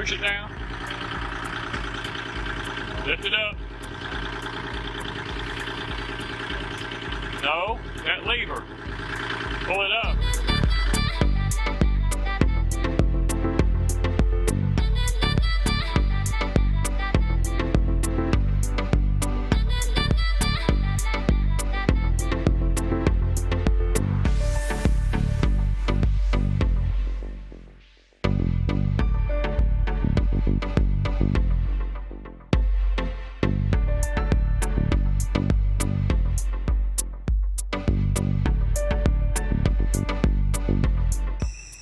Push it down. Lift it up. No, that lever. Pull it up.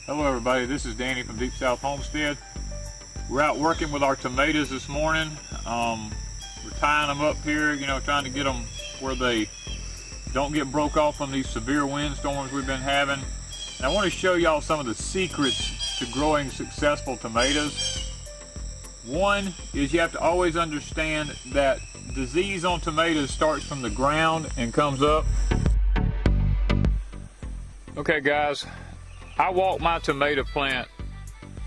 Hello everybody, this is Danny from Deep South Homestead. We're out working with our tomatoes this morning. We're tying them up here, you know, trying to get them where they don't get broke off from these severe windstorms we've been having. And I want to show y'all some of the secrets to growing successful tomatoes. One is you have to always understand that disease on tomatoes starts from the ground and comes up. Okay guys, I walk my tomato plant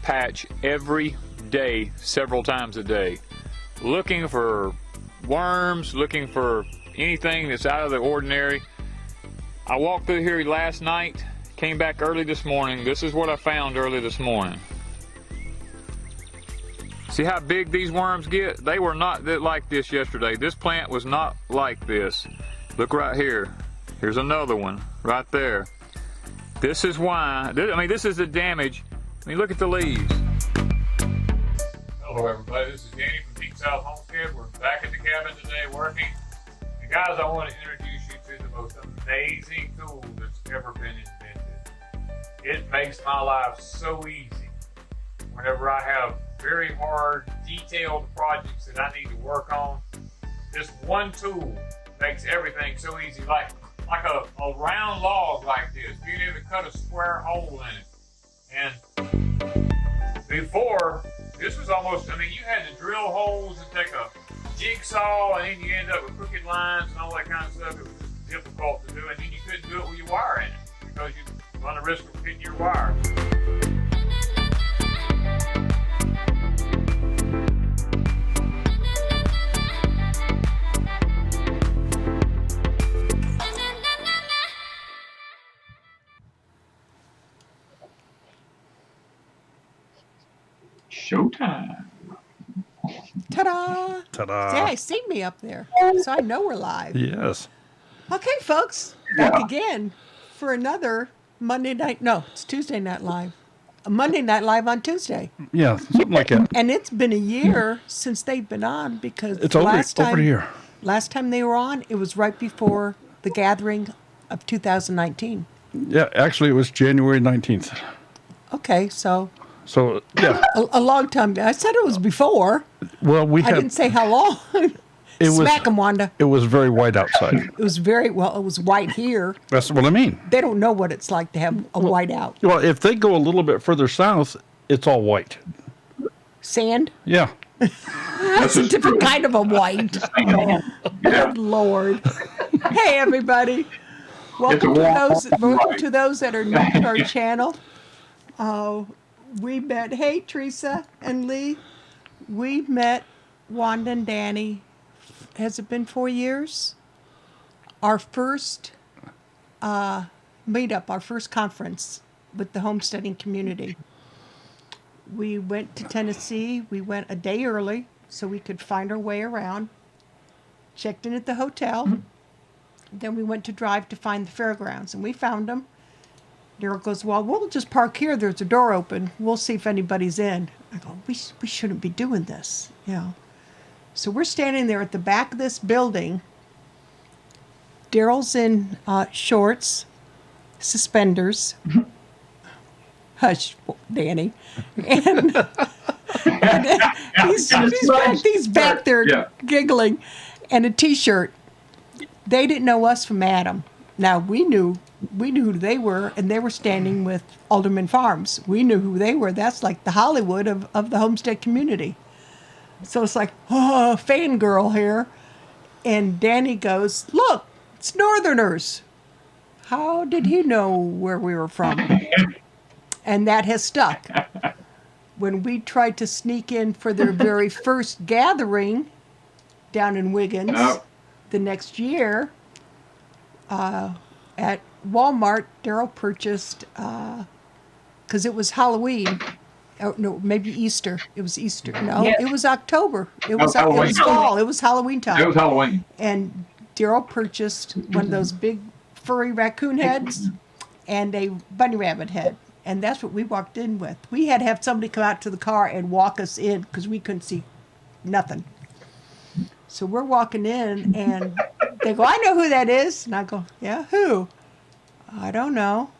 patch every day, several times a day, looking for worms, looking for anything that's out of the ordinary. I walked through here last night, came back early this morning. This is what I found early this morning. See how big these worms get? They were not like this yesterday. This plant was not like this. Look right here. Here's another one right there. This is why, this is the damage. I mean, look at the leaves. Hello everybody, this is Danny from Deep South Homestead. We're back at the cabin today working. And guys, I want to introduce you to the most amazing tool that's ever been invented. It makes my life so easy. Whenever I have very hard, detailed projects that I need to work on, this one tool makes everything so easy. Like a round log like this, being able to cut a square hole in it. And before, this was almost, you had to drill holes and take a jigsaw, and then you end up with crooked lines and all that kind of stuff. It was just difficult to do, and then you couldn't do it with your wire in it because you run the risk of hitting your wire. Showtime. Ta-da! Ta-da! See, I see me up there, so I know we're live. Yes. Okay, folks, back again for another Monday night. No, it's Tuesday Night Live. A Monday Night Live on Tuesday. Yeah, something like that. And it's been a year since they've been on because It's over here. Last time they were on, it was right before the gathering of 2019. Yeah, actually, it was January 19th. Okay, so yeah. a long time. I said it was before. Well, I didn't say how long. Smack 'em, Wanda. It was very white outside. It was it was white here. That's what I mean. They don't know what it's like to have a white out. Well, if they go a little bit further south, it's all white. Sand? Yeah. That's a different kind of a white. Good Lord. Hey, everybody. Welcome to those that are new to our channel. We met, hey, Teresa and Lee. We met Wanda and Danny. Has it been 4 years? Our first meetup, our first conference with the homesteading community. We went to Tennessee. We went a day early so we could find our way around. Checked in at the hotel. Then we went to drive to find the fairgrounds, and we found them. Daryl goes, well, we'll just park here. There's a door open. We'll see if anybody's in. I go, we shouldn't be doing this, you know. So we're standing there at the back of this building. Daryl's in shorts, suspenders. Hush, Danny. And he's back there giggling, and a T-shirt. They didn't know us from Adam. Now, we knew who they were, and they were standing with Alderman Farms. We knew who they were. That's like the Hollywood of the homestead community. So it's like, oh, fangirl here. And Danny goes, look, it's Northerners. How did he know where we were from? And that has stuck. when we tried to sneak in for their very first gathering down in Wiggins the next year, at Walmart, Daryl purchased, because it was Halloween. Oh, no, maybe Easter. It was Easter. No, it was October. It was fall. It was Halloween time. It was Halloween. And Daryl purchased one of those big furry raccoon heads and a bunny rabbit head. And that's what we walked in with. We had to have somebody come out to the car and walk us in because we couldn't see nothing. So we're walking in and they go, I know who that is. And I go, yeah, who? I don't know.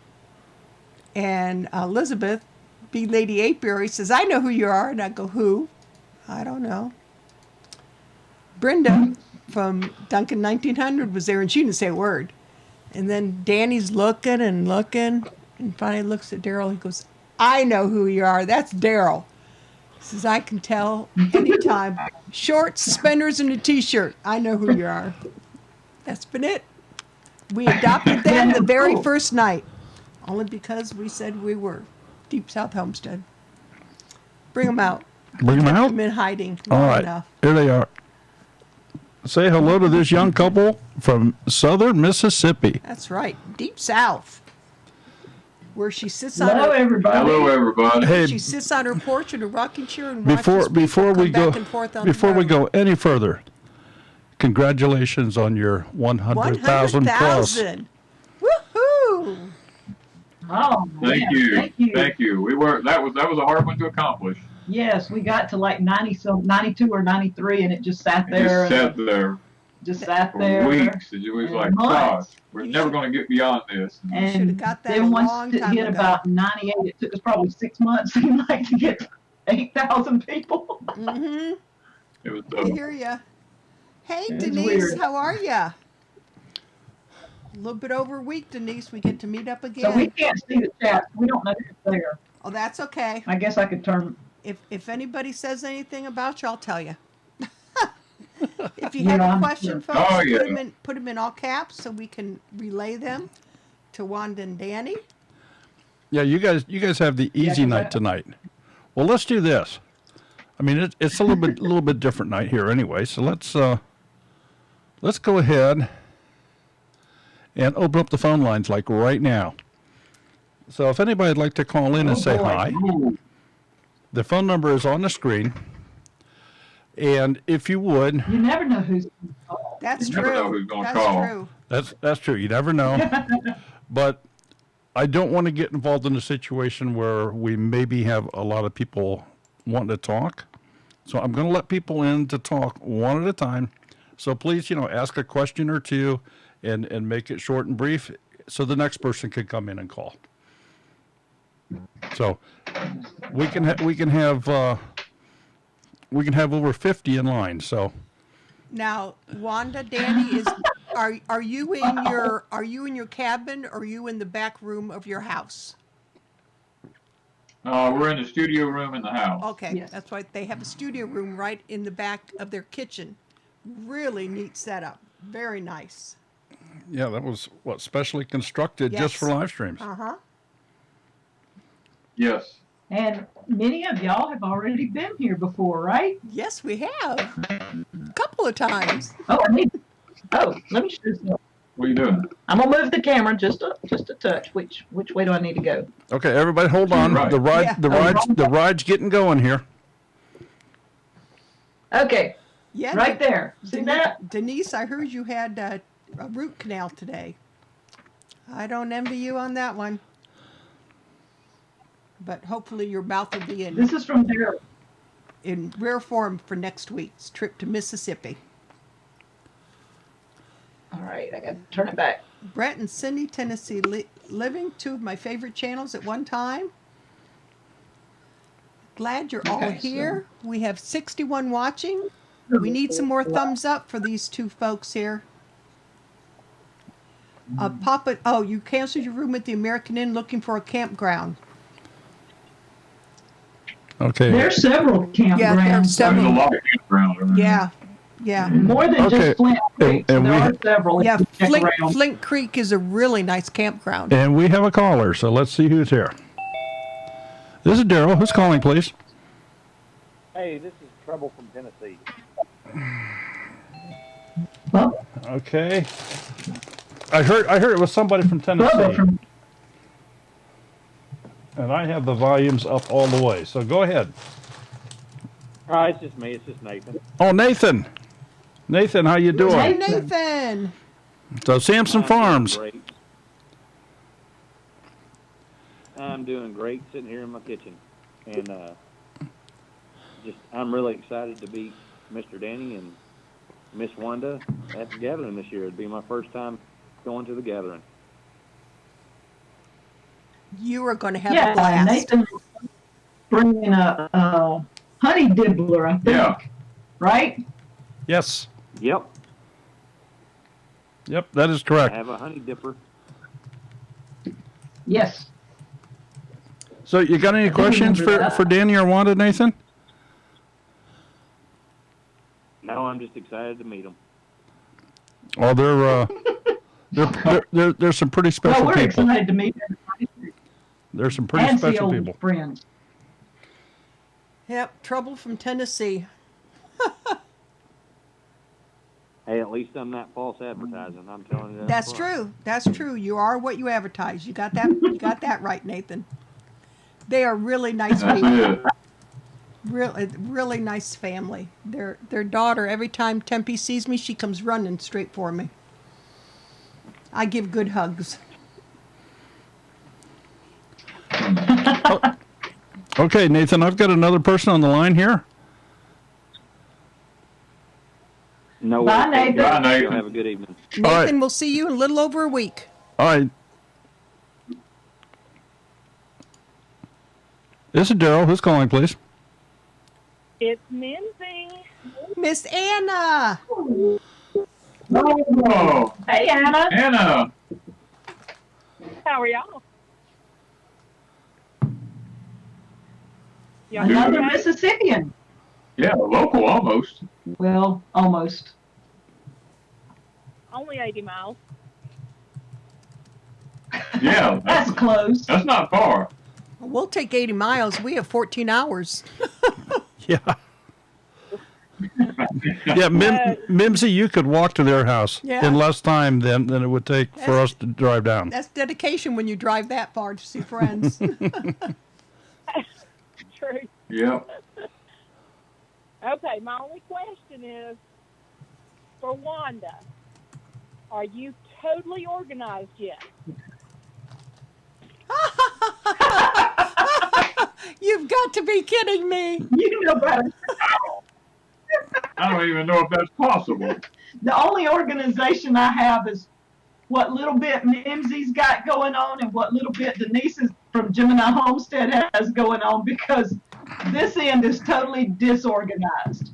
And Elizabeth, big Lady Apiary, says, I know who you are. And I go, who? I don't know. Brenda from Duncan 1900 was there and she didn't say a word. And then Danny's looking and looking and finally looks at Daryl. He goes, I know who you are. That's Daryl. He says, I can tell anytime. Shorts, suspenders, and a T-shirt. I know who you are. That's been it. We adopted them the very first night. Only because we said we were Deep South Homestead. Bring them out. Bring them out? Them in hiding. All long right. enough. Here they are. Say hello to this young couple from southern Mississippi. That's right. Deep South. Where she sits on Hello, her, everybody. Hello, everybody. Hey, she sits on her porch in a rocking chair and before watches people we come go back and forth on before the we road. go any further, congratulations on your 100,000 plus. 100,000. Woohoo! Oh, Thank yes, you. Thank you. Thank you. We were that was a hard one to accomplish. Yes, we got to like 92 or 93, and it just sat It there. just sat there Just sat for there. weeks. It was and like, gosh, months. we're You never should- going to get beyond this. You should have got that then a once long it time hit ago. about 98, it took us probably 6 months seemed like to get 8,000 people. Mm-hmm. It was I hear ya. Hey, It's Denise, weird. how are ya? A little bit over a week, Denise. We get to meet up again. So we can't see the chat. We don't know who's there. Oh, that's okay. I guess I could turn. If anybody says anything about you, I'll tell you. If you Yeah, have a I'm question, sure. folks, Oh, yeah. put them in all caps so we can relay them to Wanda and Danny. Yeah, you guys have the easy 'cause night tonight. Well, let's do this. I mean, it's a little bit different night here anyway. So let's go ahead and open up the phone lines like right now. So if anybody'd like to call in and say boy. hi, Ooh, the phone number is on the screen. And if you would, You never know who's going to call. That's You true. never know who's gonna That's call. true. that's true. You never know. But I don't want to get involved in a situation where we maybe have a lot of people wanting to talk. So I'm going to let people in to talk one at a time. So please, ask a question or two and make it short and brief so the next person can come in and call. So we can have over 50 in line. So Now, Wanda, Danny, are you in your cabin or are you in the back room of your house? we're in the studio room in the house. Okay, Yes. that's right. They have a studio room right in the back of their kitchen. Really neat setup. Very nice. yeah, that was specially constructed just Yes. for live streams. Uh-huh. Yes. And many of y'all have already been here before, right? Yes, we have. A couple of times. Oh, let me just. What are you doing? I'm gonna move the camera just a touch. Which way do I need to go? Okay, everybody, hold on. Right. The ride, Yeah. the ride's getting going here. Okay, Yeah. right there. See that? Denise, I heard you had a root canal today. I don't envy you on that one. But hopefully your mouth will be This is from Daryl. in rare form for next week's trip to Mississippi. All right, I got to turn it back. Brett and Cindy, Tennessee, living, two of my favorite channels at one time. Glad you're all Okay, here. We have 61 watching. We need some more thumbs up for these two folks here. Papa, you canceled your room at the American Inn looking for a campground. Okay. There's several campgrounds. Yeah, there's There's several. a lot of campgrounds around. Yeah. More than Okay, just Flint Creek. and there we are ha- several. Yeah, if you check around. Flint Creek is a really nice campground. And we have a caller, so let's see who's here. This is Daryl. Who's calling, please? Hey, this is Trouble from Tennessee. Bubba, Okay. I heard it was somebody from Bubba Tennessee. from, And I have the volumes up all the way. So go ahead. It's just me. It's just Nathan. Oh, Nathan. Nathan, how you doing? Hey, Nathan. So Samson I'm Farms. doing great. I'm doing great sitting here in my kitchen. And I'm really excited to meet Mr. Danny and Miss Wanda at the gathering this year. It'd be my first time going to the gathering. You are going to have a yeah, blast. Nathan bringing a honey dibbler, I think. Yeah. Right? Yes. Yep, Yep, that is I correct. have a honey dipper. Yes. So you got any questions remember that. for Danny or Wanda, Nathan? No, I'm just excited to meet them. Oh, they're some pretty special Well, we're people. excited to meet everybody They're some pretty and see special old people. friends. Yep, Trouble from Tennessee. Hey, at least I'm not false advertising. I'm telling you that. That's up front. true. That's true. You are what you advertise. You got that. You got that right, Nathan. They are really nice That's people. it. Really nice family. Their daughter. Every time Tempe sees me, she comes running straight for me. I give good hugs. Okay, Nathan, I've got another person on the line here. No Bye, worries. Nathan. Bye, Nathan. Have a good evening. All right. Nathan, we'll see you in a little over a week. All right. This is Daryl. Who's calling, please? It's Minzy. Miss Anna. Oh, Hey, Anna. Anna. How are y'all? Y'all Another okay? Mississippian. Yeah, local almost. Well, almost. Only 80 miles. Yeah, That's close. that's not far. We'll take 80 miles. We have 14 hours. Yeah. Yeah, Mimsy, you could walk to their house Yeah. in less time than it would take for us to drive down. That's dedication when you drive that far to see friends. True. Yeah. Okay, my only question is for Wanda. Are you totally organized yet? You've got to be kidding me. You know better. I don't even know if that's possible. The only organization I have is what little bit Mimsy's got going on and what little bit Denise from Gemini Homestead has going on, because this end is totally disorganized.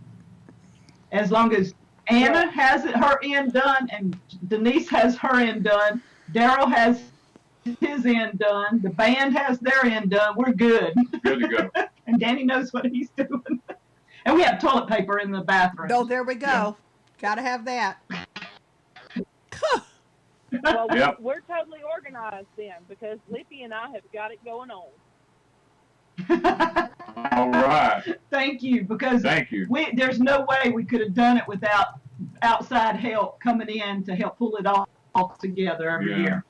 As long as Anna has her end done and Denise has her end done, Daryl has his end done, the band has their end done, we're good. Good to go. And Danny knows what he's doing. And we have toilet paper in the bathroom. Oh, there we go. Got to have that. Well, Yep. we're totally organized then because Lippy and I have got it going on. All right. Thank you, because Thank you. there's no way we could have done it without outside help coming in to help pull it all together every Yeah. year.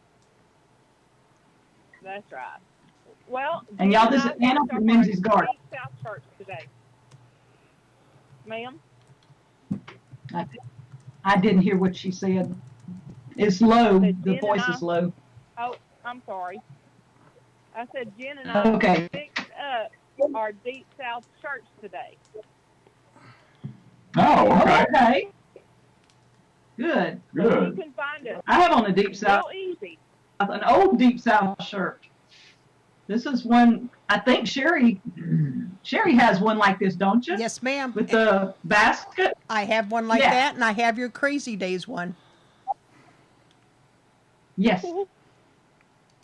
That's right. Well, And y'all, Jen this is I Anna went to from our Minzy's Garden. Deep South Church today. Ma'am? I didn't hear what she said. It's low. Said The Jen voice and is low. Oh, I'm sorry. I said Jen and I Okay. picked up our Deep South Church today. Oh, Oh, okay. okay. Good. So Good. you can find us I have on a Deep South, real easy. an old Deep South shirt. This is one, I think Sherry has one like this, don't you? Yes, ma'am. With the basket? I have one like Yeah. that, and I have your Crazy Days one. Yes.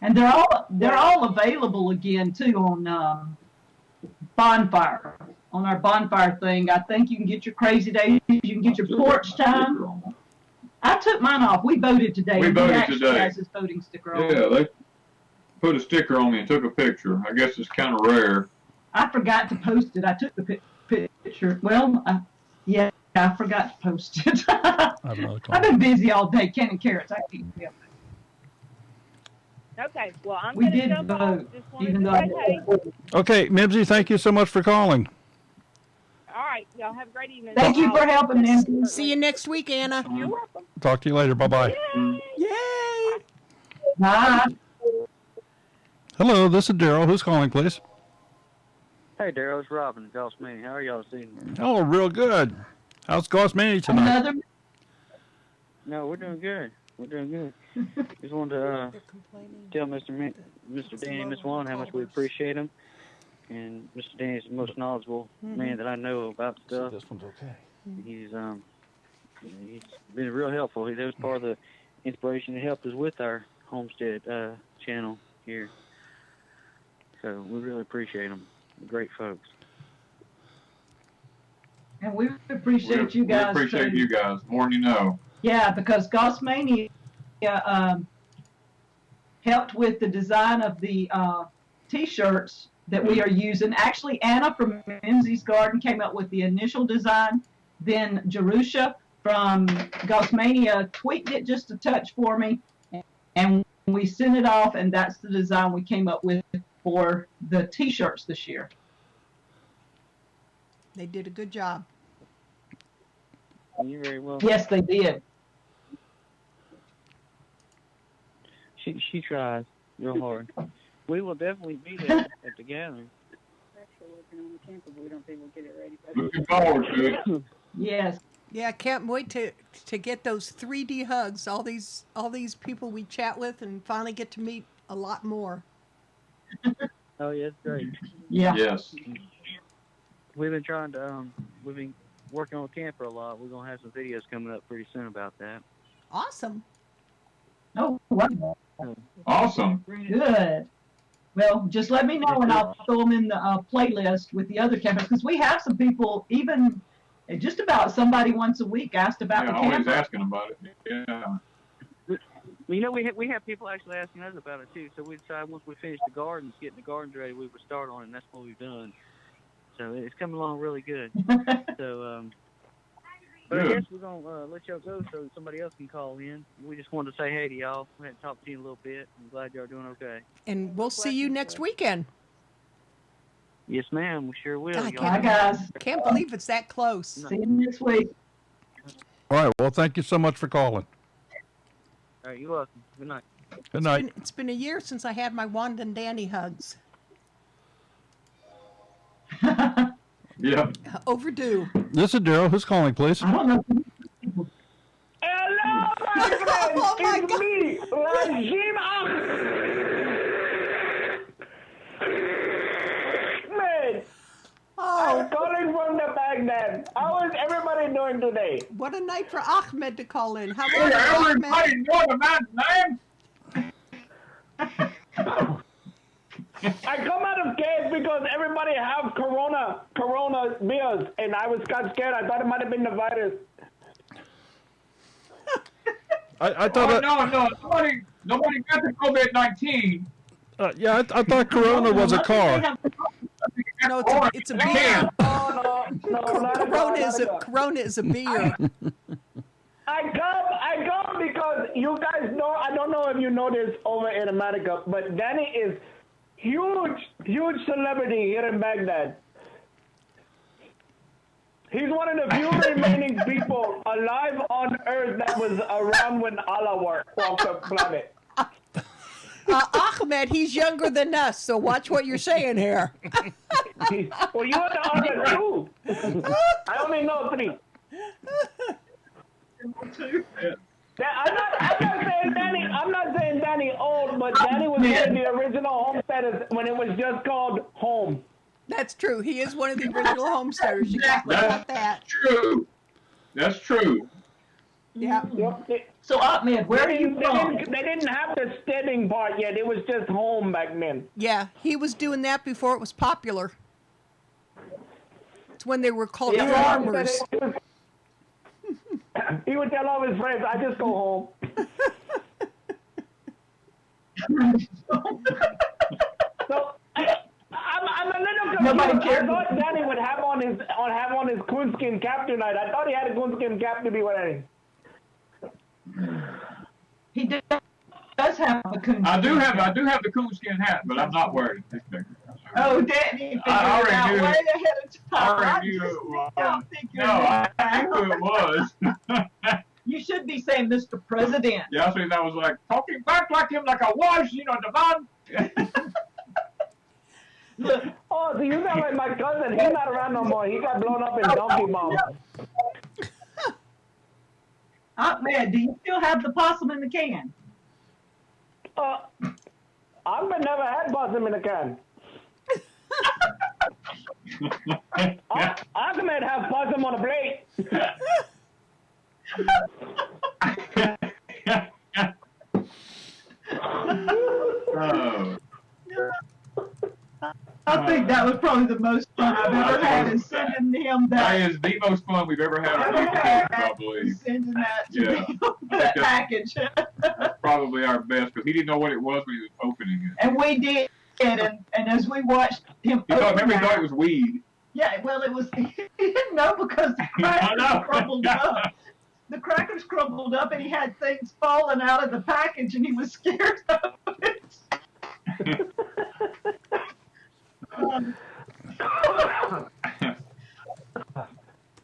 And they're all available again too on Bonfire. On our Bonfire thing, I think you can get your Crazy Days, you can get your porch time. I took mine off. We voted today. We voted actually today. has his voting sticker on. Yeah, they put a sticker on me and took a picture. I guess it's kind of rare. I forgot to post it. I took the picture. Well, yeah, I forgot to post it. I have another I've call. been busy all day canning carrots. I can't help it. Okay, well, I'm We going to did jump off. vote, Just wanted even to though say hey. Okay, Mimsy, thank you so much for calling. All right, y'all have a great evening. Thank you for helping me. See you next week, Anna. You're welcome. Talk to you later. Bye-bye. Yay! Bye. Hello, this is Daryl. Who's calling, please? Hey, Daryl, it's Robin at Gosmania. How are y'all this evening? Oh, real good. How's Gosmany tonight? Another. No, we're doing good. We're doing good. Just wanted to tell Mr. Danny and Miss Wanda how much we appreciate him. And Mr. Danny's the most knowledgeable man that I know about stuff. This one's okay. He's been real helpful. That was part of the inspiration that helped us with our Homestead channel here. So we really appreciate them. Great folks. And we appreciate you guys. We appreciate too. you guys more than you know. Yeah, because Gosmania helped with the design of the T-shirts that we are using. Actually, Anna from Mimsy's Garden came up with the initial design. Then Jerusha from Gosmania tweaked it just a touch for me. And we sent it off, and that's the design we came up with for the T-shirts this year. They did a good job. You're very well. Yes, they did. She tries real hard. We will definitely be there at the gathering. Actually working on the camper, but we don't think we'll get it ready. Looking forward to it. Yes. Yeah, can't wait to get those 3D hugs. All these people we chat with, and finally get to meet a lot more. Oh, yeah, it's great. Yeah. Yes. We've been trying to, we've been working on the camper a lot. We're going to have some videos coming up pretty soon about that. Awesome. Oh, wow. Awesome. Good. Well, just let me know and I'll throw them in the playlist with the other campers, because we have some people, even just about somebody once a week asked about Yeah, the always camper. asking about it. Yeah. You know, we have people actually asking us about it too. So we decided once we finish the gardens, getting the gardens ready, we would start on it, and that's what we've done. So it's coming along really good. So, but I Good. guess we're gonna let y'all go so somebody else can call in. We just wanted to say hey to y'all. We hadn't talked to you in a little bit. I'm glad y'all are doing okay. And we'll see you next weekend. Yes, ma'am. We sure will. God, Y'all Bye, have- guys. Can't believe it's that close. See you next week. All right. Well, thank you so much for calling. All right, you're welcome. Good night. Good night. It's been a year since I had my Wanda and Danny hugs. Yeah. Overdue. This is Daryl. Who's calling, please? I don't know. Hello, my friend. Oh, my it's God. me, Rajim Ahmed. Oh, I'm calling from the Baghdad. How is everybody doing today? what a night for Ahmed to call in. How Hey, about it, Ahmed? everybody know the man's name? I come out of case because everybody have corona beers, and I was got scared. I thought it might have been the virus. I thought. No. Nobody got the COVID-19. Yeah, I thought Corona was a car. No, it's a beer. Can. No, not at all, not at all. Corona is a beer. I come because you guys know. I don't know if you know this over in America, but Danny is huge celebrity here in Baghdad. He's one of the few remaining people alive on Earth that was around when Allah walked the planet. Ahmed, he's younger than us, so watch what you're saying here. Well, you're the other two. I only know three. I'm not saying Danny old, but Danny was one of the original homesteaders when it was just called home. That's true. He is one of the original homesteaders. You got that. That's true. That's true. Yeah. So, Ahmed, where are you from? They didn't have the steading part yet. It was just home back then. Yeah, he was doing that before it was popular. It's when they were called farmers. He would tell all his friends, I just go home. So, I'm a little confused. Nobody I cared. thought Danny would have on on his coonskin cap tonight. I thought he had a coonskin cap to be wearing. He does have a coonskin. I do have the coonskin hat, but I'm not wearing it. Oh, Danny figured I it already out knew. way ahead of I time. already knew who it was. don't think you're No, I right. knew who it was. You should be saying Mr. President. Yeah, so I was like talking back like him, like I was, the man. Look, Oh, so you sound like my cousin. He's not around no more. He got blown up in Donkey Bomb. Ahmed, do you still have the possum in the can? I've never had possum in a can. Ahmed has possum on a plate. Oh. I think that was probably the most fun I've ever had is sending him That that. is the most fun we've ever had on YouTube, I believe. Sending that to Yeah. me, that package. Probably our best, because he didn't know what it was when he was opening it. And we did, and as we watched him Remember he that- thought it was weed. Yeah, well, it was, he didn't know because the crackers crumbled up. The crackers crumbled up and he had things falling out of the package and he was scared of it.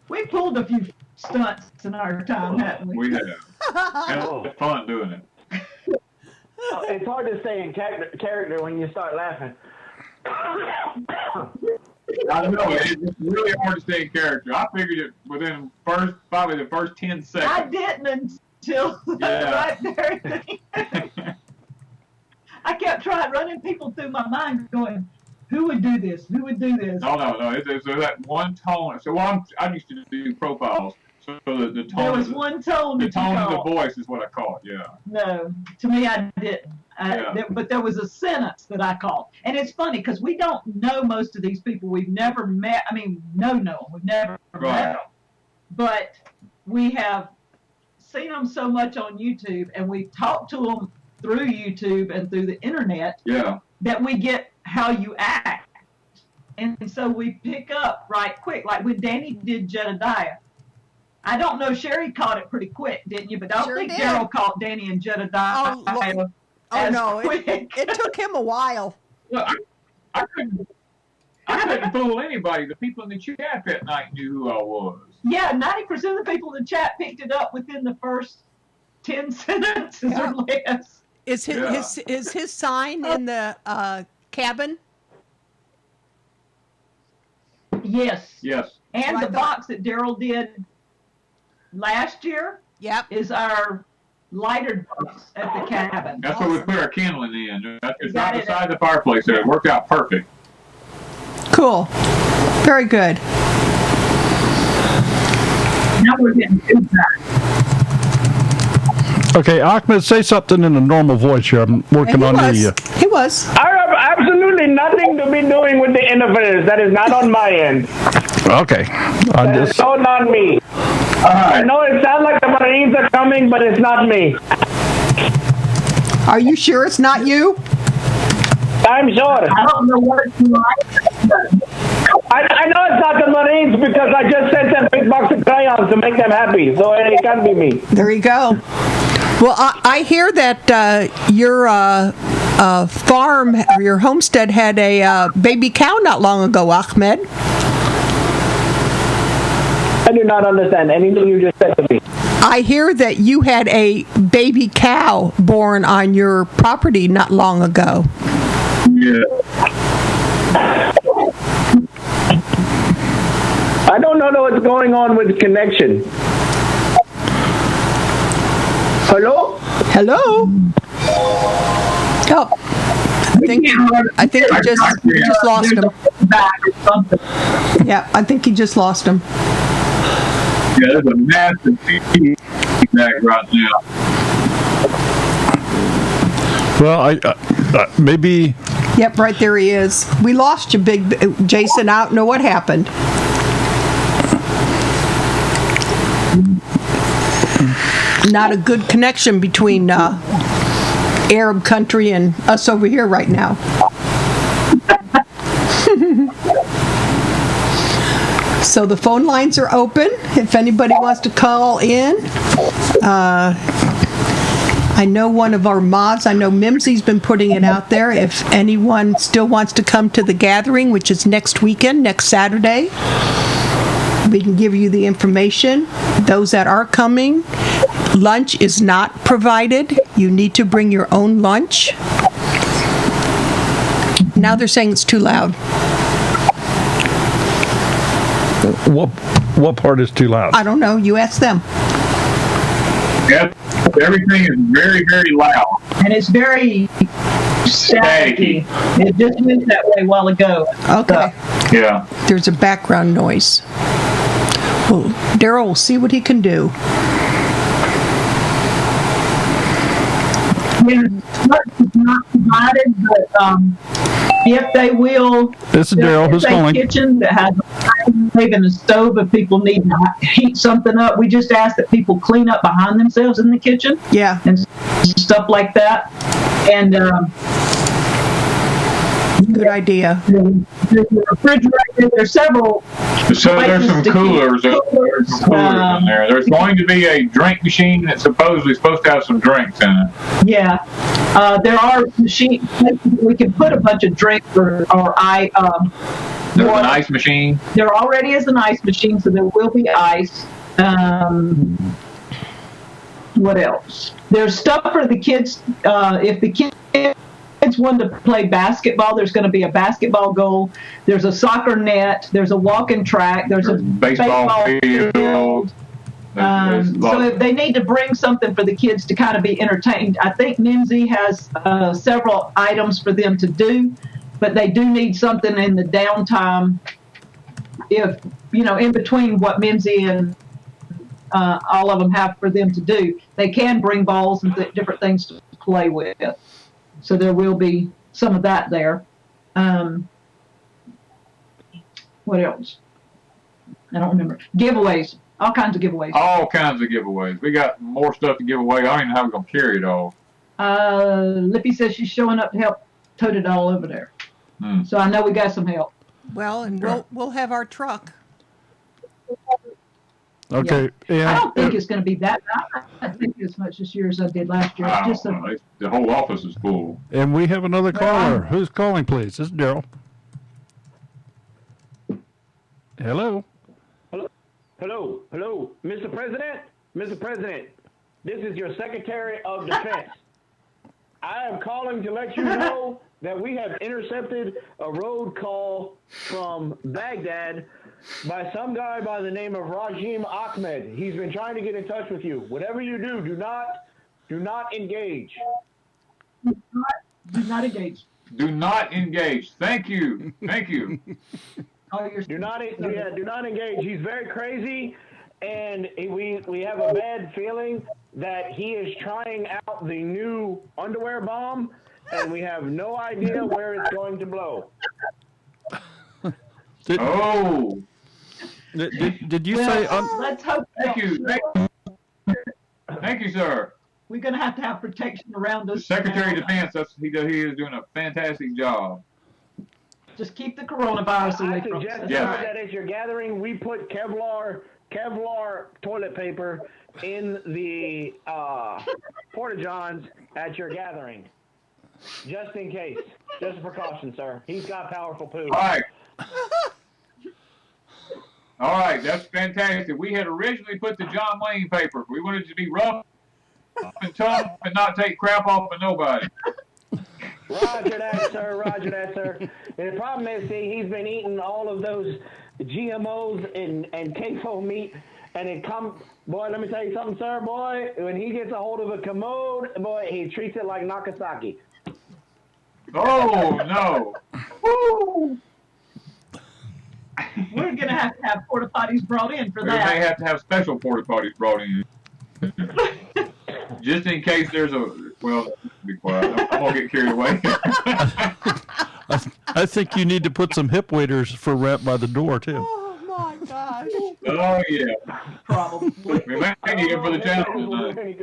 We pulled a few stunts in our time, haven't we? We have. And it's fun doing it. It's hard to stay in character when you start laughing. I know, it's really hard to stay in character. I figured it within probably the first 10 seconds. I didn't until right there. I kept running people through my mind going, who would do this? Who would do this? No. It's that one tone. So I used to do profiles. So the tone. There was one tone The that you tone of the called. voice is what I call it. Yeah. No, to me, I didn't. But there was a sentence that I called. And it's funny because we don't know most of these people. We've never met. I mean, no, we've never met them. But we have seen them so much on YouTube and we've talked to them through YouTube and through the internet Yeah. that we get how you act. And so we pick up right quick. Like when Danny did Jedediah. I don't know, Sherry caught it pretty quick, didn't you? But I don't Sure think did. Daryl caught Danny and Jedediah. Oh no, quick. it took him a while. Well, I couldn't fool anybody. The people in the chat that night knew who I was. Yeah, 90% of the people in the chat picked it up within the first 10 sentences or less. Is his sign in the cabin? Yes. Yes. And Right the box that Daryl did last year is our lighter box at the cabin. That's where we put our kindling in. It's Got right it. beside the fireplace there. It worked out perfect. Cool. Very good. Now we're getting good time. Okay, Ahmed, say something in a normal voice here. I'm working on the. He was. I have absolutely nothing to be doing with the interference. That is not on my end. Okay. That is so not me. I know it sounds like the Marines are coming, but it's not me. Are you sure it's not you? I'm sure. I don't know what it's like. I know it's not the Marines because I just sent them a big box of crayons to make them happy, so it can't be me. There you go. Well, I hear that your farm, or your homestead, had a baby cow not long ago, Ahmed. I do not understand anything you just said to me. I hear that you had a baby cow born on your property not long ago. Yeah. I don't know what's going on with the connection. Hello? Hello? Oh, I think you just lost him. Yeah, I think you just lost him. Yeah, there's a massive feedback right now. Well, I maybe. Yep, right there he is. We lost you, Big Jason. I don't know what happened. Not a good connection between Arab country and us over here right now. So the phone lines are open. If anybody wants to call in, I know one of our mods, I know Mimsy's been putting it out there. If anyone still wants to come to the gathering, which is next weekend, next Saturday, we can give you the information. Those that are coming, lunch is not provided. You need to bring your own lunch. Now they're saying it's too loud. What part is too loud? I don't know. You ask them. Yep. Everything is very, very loud. And it's very staticky. It just went that way a while ago. Okay. Yeah. There's a background noise. Well, Daryl will see what he can do. Lunch is not provided, but if they will, This is Daryl. Who's there's a calling? kitchen that has a microwave and a stove if people need to heat something up. We just ask that people clean up behind themselves in the kitchen Yeah. and stuff like that. And Good idea. there's a refrigerator. There's several. So there's some coolers. There's some coolers in there. There's going to be a drink machine that's supposedly supposed to have some drinks in it. Yeah, there are machines. We can put a bunch of drinks or There's an ice machine. There already is an ice machine, so there will be ice. What else? There's stuff for the kids. If the kids want to play basketball, there's going to be a basketball goal. There's a soccer net. There's a walking track. There's a baseball field. So if they need to bring something for the kids to kind of be entertained, I think Mimsy has several items for them to do, but they do need something in the downtime. If in between what Mimsy and all of them have for them to do, they can bring balls and different things to play with. So there will be some of that there. What else? I don't remember. Giveaways. All kinds of giveaways. All kinds of giveaways. We got more stuff to give away. I don't even know how we're going to carry it all. Lippy says she's showing up to help tote it all over there. So I know we got some help. Well, and we'll have our truck. Okay. Yeah. I don't think it's going to be that bad. I think as much this year as I did last year. It's just the whole office is full. And we have another caller. Who's calling, please? This is Daryl. Hello. Hello, Mr. President, this is your Secretary of Defense. I am calling to let you know that we have intercepted a road call from Baghdad by some guy by the name of Rajim Ahmed. He's been trying to get in touch with you. Whatever you do, do not engage. do not engage. Do not engage. Thank you. Do not engage. He's very crazy, and we have a bad feeling that he is trying out the new underwear bomb, and we have no idea where it's going to blow. Did you say? Let's hope. Thank you, sir. We're going to have protection around us. The Secretary of Defense. He is doing a fantastic job. Just keep the coronavirus away from us. I suggest that at your gathering, we put Kevlar toilet paper in the porta-johns at your gathering. Just in case. Just a precaution, sir. He's got powerful poo. All right, that's fantastic. We had originally put the John Wayne paper. We wanted it to be rough and tough and not take crap off of nobody. Roger that, sir. And the problem is, see, he's been eating all of those GMOs and CAFO meat, and boy, let me tell you something, sir, boy, when he gets a hold of a commode, boy, he treats it like Nagasaki. Oh, no. Woo! We're going to have porta potties brought in for that. We may have to have special porta potties brought in. Just in case there's be quiet. I'm going to get carried away. I think you need to put some hip waders for Rap by the door, too. Oh, my gosh. Oh, yeah. Probably. We may need it for the channel tonight.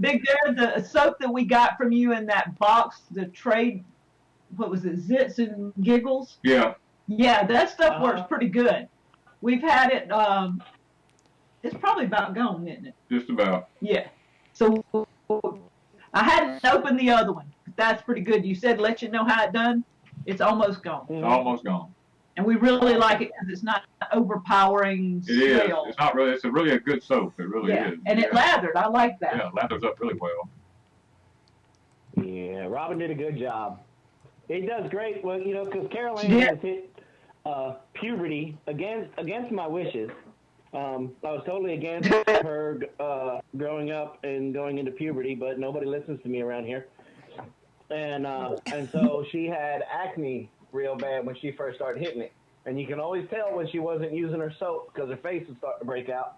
Big Bear, the soap that we got from you in that box, the trade, what was it, Zits and Giggles? Yeah. Yeah, that stuff works pretty good. We've had it. It's probably about gone, isn't it? Just about. Yeah. So I hadn't opened the other one. That's pretty good. You said let you know how it done. It's almost gone. It's almost gone. And we really like it because it's not overpowering It is. smell. It's not really. It's really a good soap. It really Yeah, is. and it lathered. I like that. Yeah, it lathers up really well. Yeah, Robin did a good job. It does great. Well, you know, because Caroline Yeah. has hit puberty against my wishes. I was totally against her growing up and going into puberty, but nobody listens to me around here. And so she had acne real bad when she first started hitting it. And you can always tell when she wasn't using her soap because her face would start to break out.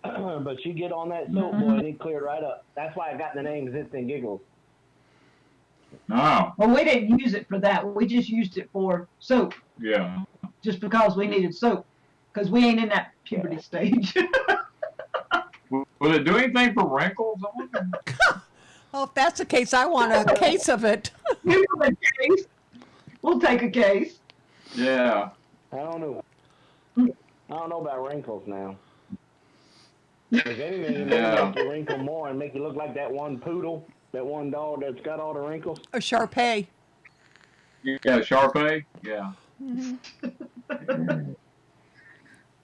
But she'd get on that soap, boy, and it cleared right up. That's why I got the name Zits and Giggles. Oh. Well, we didn't use it for that. We just used it for soap, Yeah. just because we needed soap, because we ain't in that puberty stage. Will it do anything for wrinkles? I wonder. Well, if that's the case, I want a case of it. You want a case? We'll take a case. Yeah. I don't know. I don't know about wrinkles now. If anything, it Yeah. make you wrinkle more and make you look like that one poodle, that one dog that's got all the wrinkles. A Sharpay. Yeah, Sharpay. Yeah.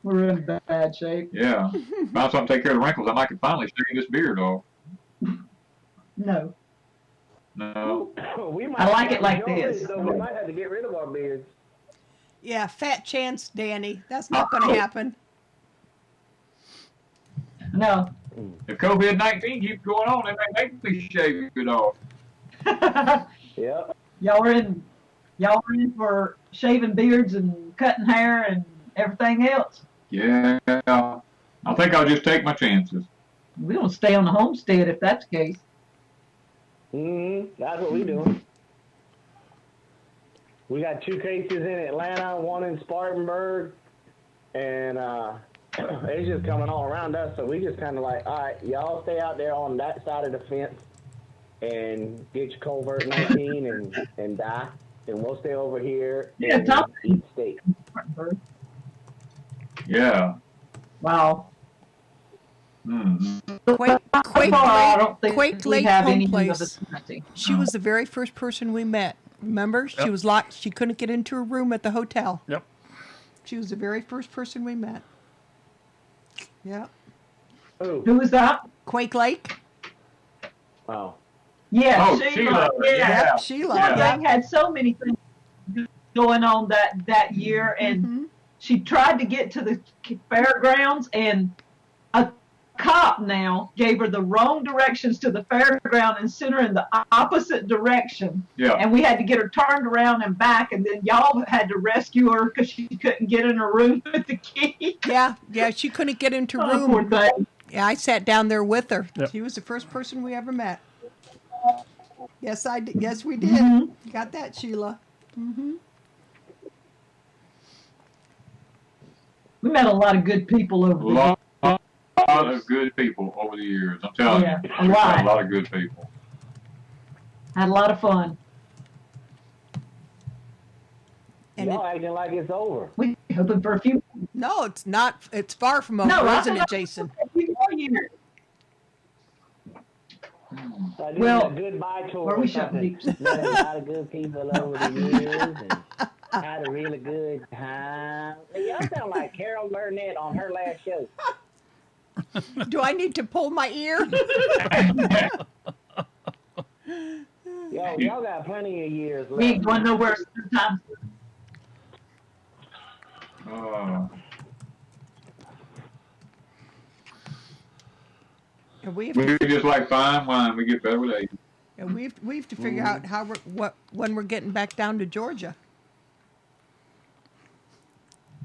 We're in bad shape. Yeah. Found something to take care of the wrinkles. I might could finally shave this beard off. No. No. We might I like have it like to enjoy this. it, though. We might have to get rid of our beards. Yeah, fat chance, Danny. That's not going to happen. No. If COVID-19 keeps going on, they may make me shave it off. Yep. Y'all are in for shaving beards and cutting hair and everything else. Yeah. I think I'll just take my chances. We don't stay on the homestead if that's the case. That's what we do. We got 2 cases in Atlanta, 1 in Spartanburg, and it's just coming all around us. So we just kind of like, all right, y'all stay out there on that side of the fence and get your covert 19 and die, and we'll stay over here Yeah, and top. eat steak. Yeah. Wow. Quake I don't think Quake we Lake have Home anything of Place. the hunting. She was the very first person we met. Remember? She was locked. She couldn't get into her room at the hotel. Yep. She was the very first person we met. Yeah. Who was that? Quake Lake. Oh. Yeah, Oh, Sheila. Sheila. Yeah. Yeah. Sheila. Yeah. They had so many things going on that year, and she tried to get to the fairgrounds, and a cop now gave her the wrong directions to the fairground and sent her in the opposite direction. Yeah. And we had to get her turned around and back, and then y'all had to rescue her because she couldn't get in her room with the key. Yeah, she couldn't get into her Oh, poor room. thing. Yeah, I sat down there with her. Yep. She was the first person we ever met. Yes, I did. Yes, we did. Got that, Sheila. We met a lot of good people over A there. lot of good people over the years. I'm telling Yeah, you. a We've lot. had a lot of good people. Had a lot of fun. And Y'all acting like it's over. We hoping for a few no, it's not. It's far from over, No, isn't it, Jason? more years. So this Well, is a goodbye tour where or we shouldn't something. be. Met a lot of good people over the years and had a really good time. Y'all sound like Carol Burnett on her last show. Do I need to pull my ear? Y'all got plenty of years left. We ain't going nowhere sometimes. And we have We to, just like fine wine. We get better with age. and we have to figure out how when we're getting back down to Georgia.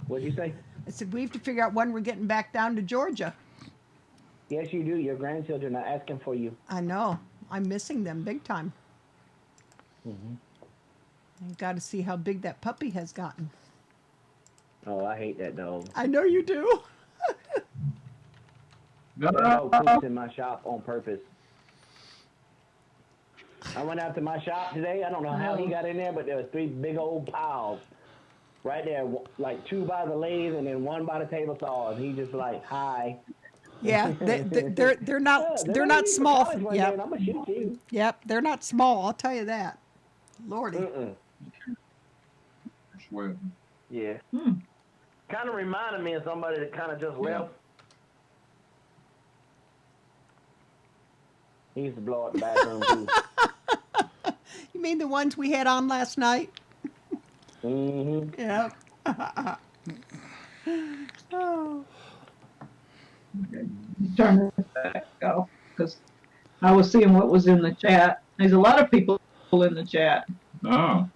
What'd you say? I said we have to figure out when we're getting back down to Georgia. Yes, you do. Your grandchildren are asking for you. I know. I'm missing them big time. I got to see how big that puppy has gotten. Oh, I hate that dog. I know you do. That dog poops in my shop on purpose. I went out to my shop today. I don't know how he got in there, but there was 3 big old piles right there, like 2 by the lathe and then 1 by the table saw, and he just like, hi. Yeah, they're not Yeah, they're not small. Yep. Yep, I'm gonna shoot you. yep, they're not small. I'll tell you that. Lordy. Mm-mm. Well, Yeah. Hmm. Kind of reminded me of somebody that kind of just left. He used to blow up the bathroom too. You mean the ones we had on last night? Mm-hmm. Yep. Oh. Turn this back off because I was seeing what was in the chat. There's a lot of people in the chat. oh,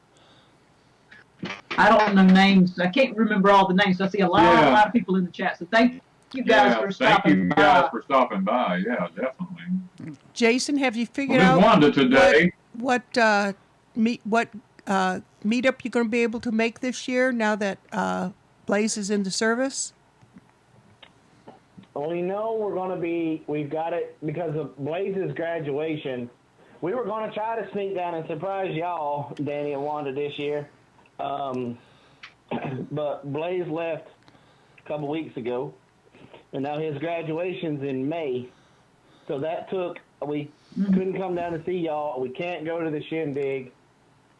I don't know names. I can't remember all the names. So I see a lot of people in the chat. So thank you guys yeah. for Thank stopping you by. guys for stopping by. Yeah, definitely. Jason, have you figured Well, out Miss Wanda today. what meetup you're going to be able to make this year now that Blaze is in the service? Well, you know we've got it because of Blaze's graduation. We were going to try to sneak down and surprise y'all, Danny and Wanda, this year. But Blaze left a couple weeks ago, and now his graduation's in May. So that we couldn't come down to see y'all. We can't go to the shindig.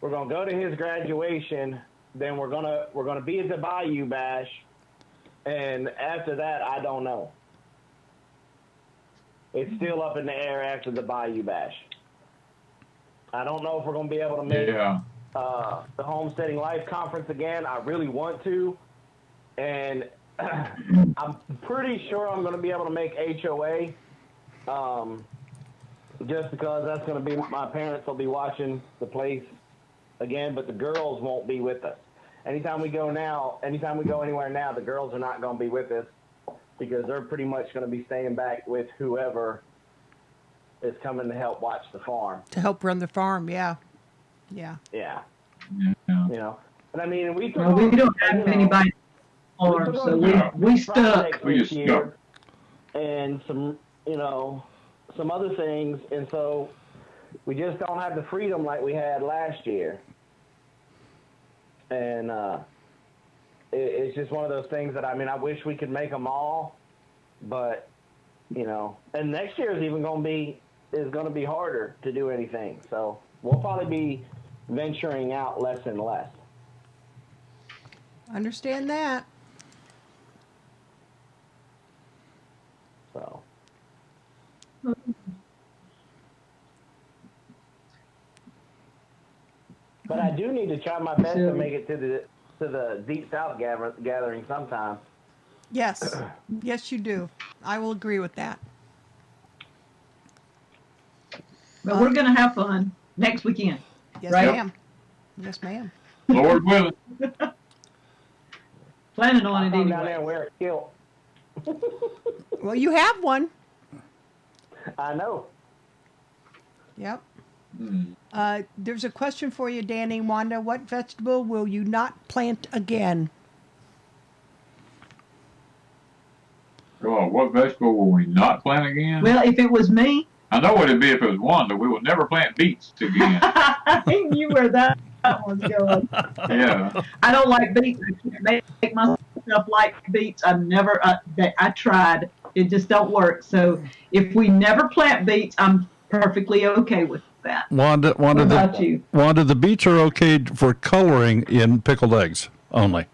We're going to go to his graduation. Then we're gonna be at the Bayou Bash. And after that, I don't know. It's still up in the air after the Bayou Bash. I don't know if we're going to be able to make the Homesteading Life Conference again. I really want to. And I'm pretty sure I'm going to be able to make HOA just because that's going to be, my parents will be watching the place again, but the girls won't be with us. Anytime we go anywhere now, the girls are not going to be with us, because they're pretty much going to be staying back with whoever is coming to help watch the farm. To help run the farm, yeah. Yeah. Yeah. Yeah. You know, and I mean, we don't have anybody on the farm, so we stuck. We just stuck. And some other things, and so we just don't have the freedom like we had last year. And it's just one of those things that, I mean, I wish we could make them all, but, and next year is going to be harder to do anything. So we'll probably be venturing out less and less. Understand that. So. But I do need to try my best to make it to the Deep South gathering sometime. Yes. Yes, you do. I will agree with that. But we're going to have fun next weekend. Yes, right? ma'am. Yes, ma'am. Lord willing. Planning on it I'll come down there anyway. and wear a kilt. Well, you have one. I know. Yep. Hmm. There's a question for you, Danny. Wanda, what vegetable will you not plant again? Oh, what vegetable will we not plant again? Well, if it was me, I know what it'd be if it was Wanda. We will never plant beets again. I knew where that was going. Yeah. I don't like beets. I can't make myself like beets. I tried. It just don't work. So if we never plant beets, I'm perfectly okay with that. Wanda, What about you? Wanda, the beets are okay for coloring in pickled eggs only.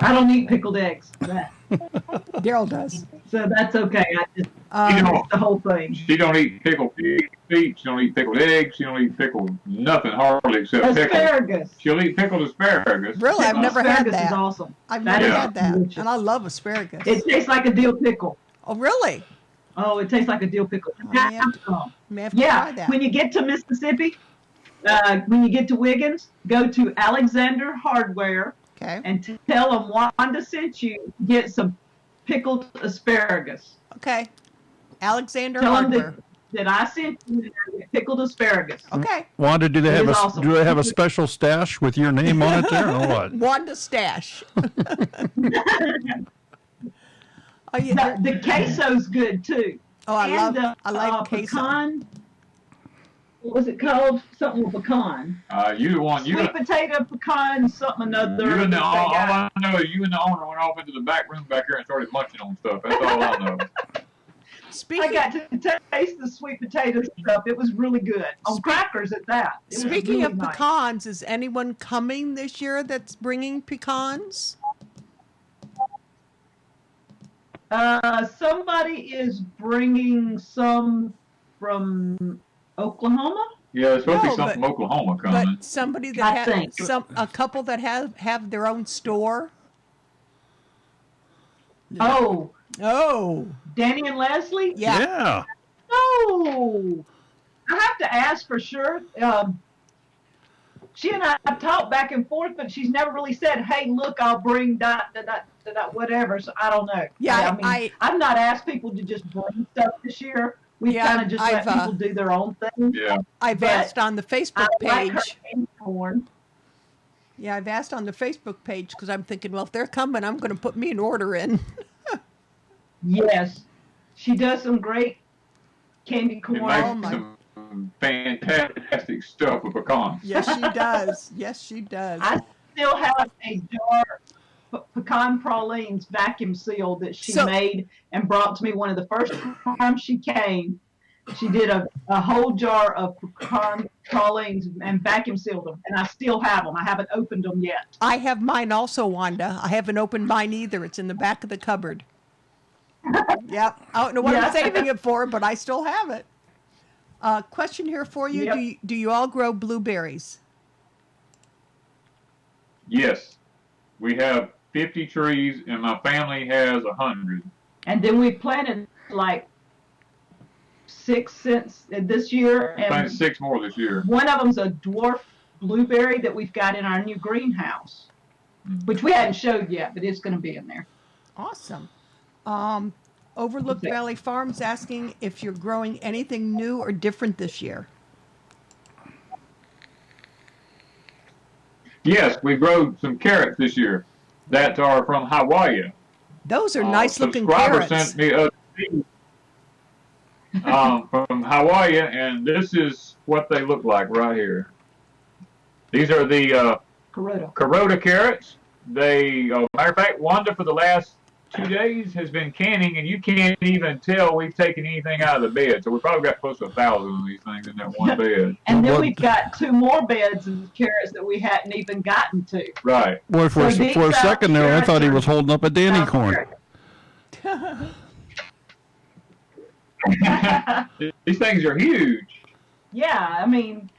I don't eat pickled eggs. Daryl does. So that's okay. I just don't- the whole thing. She don't eat pickled beets. She don't eat pickled eggs. She don't eat pickled nothing hardly except pickles. Asparagus. She'll eat pickled asparagus. Really? I've never had Asparagus is that. awesome. I've That never is had that. delicious. And I love asparagus. It tastes like a dill pickle. Oh, really? Oh, it tastes like a dill pickle. Oh, may have to try Yeah, that. when you get to Mississippi, when you get to Wiggins, go to Alexander Hardware Okay. and tell them Wanda sent you. Get some pickled asparagus. Okay. Alexander Tell them Hardware. that I sent you pickled asparagus. Okay. Wanda, do they It have is awesome. do they have a special stash with your name on it there, or what? Wanda stash. Oh, yeah. The queso's good too. Oh, I And like the queso. pecan. what was it called? Something with pecan. You the one. Sweet potato, pecan, something another. You and all they got. I know is you and the owner went off into the back room back here and started munching on stuff. That's all I know. I got to taste the sweet potato stuff. It was really good. On crackers at that. Speaking really of nice. pecans, is anyone coming this year that's bringing pecans? Somebody is bringing some from Oklahoma. Yeah, there's supposed to No, be something from Oklahoma coming. But somebody I that think. has a couple that have their own store. Oh, Danny and Leslie? Yeah. Oh, I have to ask for sure. She and I have talked back and forth, but she's never really said, "Hey, look, I'll bring that, whatever." So I don't know. Yeah, I've not asked people to just bring stuff this year. We Yeah, kind of just let people do their own thing. Yeah. I've But asked on the Facebook I like her page. candy corn. Yeah, I've asked on the Facebook page because I'm thinking, well, if they're coming, I'm going to put me an order in. Yes, she does some great candy It corn. makes some fantastic stuff with pecans. Yes, she does. Yes, she does. I still have a jar of pecan pralines vacuum sealed that she made and brought to me one of the first times she came. She did a whole jar of pecan pralines and vacuum sealed them, and I still have them. I haven't opened them yet. I have mine also, Wanda. I haven't opened mine either. It's in the back of the cupboard. Yep. I don't know what I'm saving it for, but I still have it. Question here for you. Yep. Do you all grow blueberries? Yes. We have 50 trees, and my family has 100. And then we planted like 6 since this year. I planted And 6 more this year. one of them's a dwarf blueberry that we've got in our new greenhouse, which we hadn't showed yet, but it's going to be in there. Awesome. Overlook Valley Farms asking if you're growing anything new or different this year. Yes, we grew some carrots this year that are from Hawaii. Those are nice looking Subscriber carrots. sent me a seed, from Hawaii, and this is what they look like right here. These are the Carota carrots. They, matter of fact, Wanda for the last 2 days has been canning, and you can't even tell we've taken anything out of the bed. So we probably got close to 1,000 of these things in that one bed. And then we've got 2 more beds of carrots that we hadn't even gotten to. Right. Boy, for a second there, I thought he was holding up a Danny corn. These things are huge. Yeah, I mean,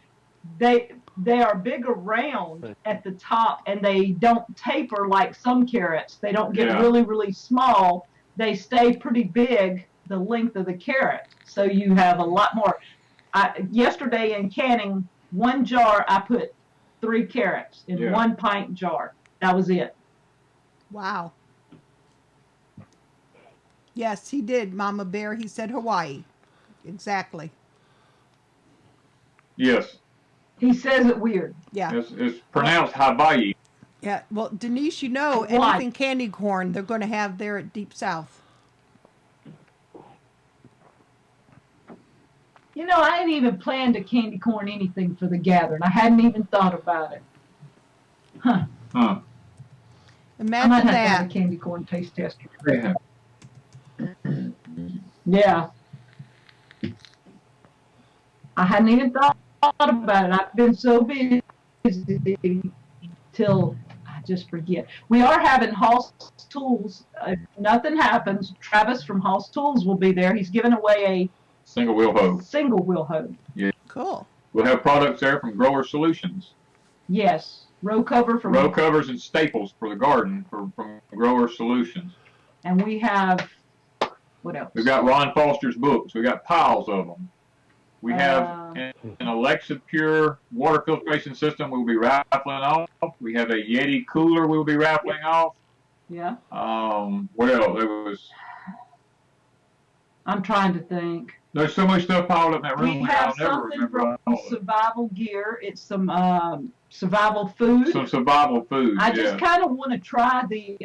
they are big around at the top, and they don't taper like some carrots. They don't get really, really small. They stay pretty big the length of the carrot. So you have a lot more. Yesterday in canning, 1 jar, I put 3 carrots in 1 pint jar. That was it. Wow. Yes, he did, Mama Bear. He said Hawaii. Exactly. Yes. He says it weird. Yeah. It's pronounced Hawaii. Yeah. Well, Denise, you know, Why? anything candy corn they're going to have there at Deep South. You know, I hadn't even planned to candy corn anything for the gathering. I hadn't even thought about it. Huh. Huh. Imagine I might have to that. have a candy corn taste tester. Yeah. Yeah. I hadn't even thought about it. I've been so busy till I just forget. We are having Hall's Tools. If nothing happens, Travis from Hall's Tools will be there. He's giving away a Single wheel hoe. single wheel hoe. Yeah. Cool. We'll have products there from Grower Solutions. Yes. Row cover from Row covers and staples for the garden from Grower Solutions. And we have, what else? We've got Ron Foster's books. We got piles of them. We have an Alexa Pure water filtration system we'll be raffling off. We have a Yeti cooler we'll be raffling off. Yeah. What else? There was. I'm trying to think. There's so much stuff piled up in that room. We have I'll never something remember from all of it. Survival Gear. It's some survival food. Some survival food. I just kind of want to try the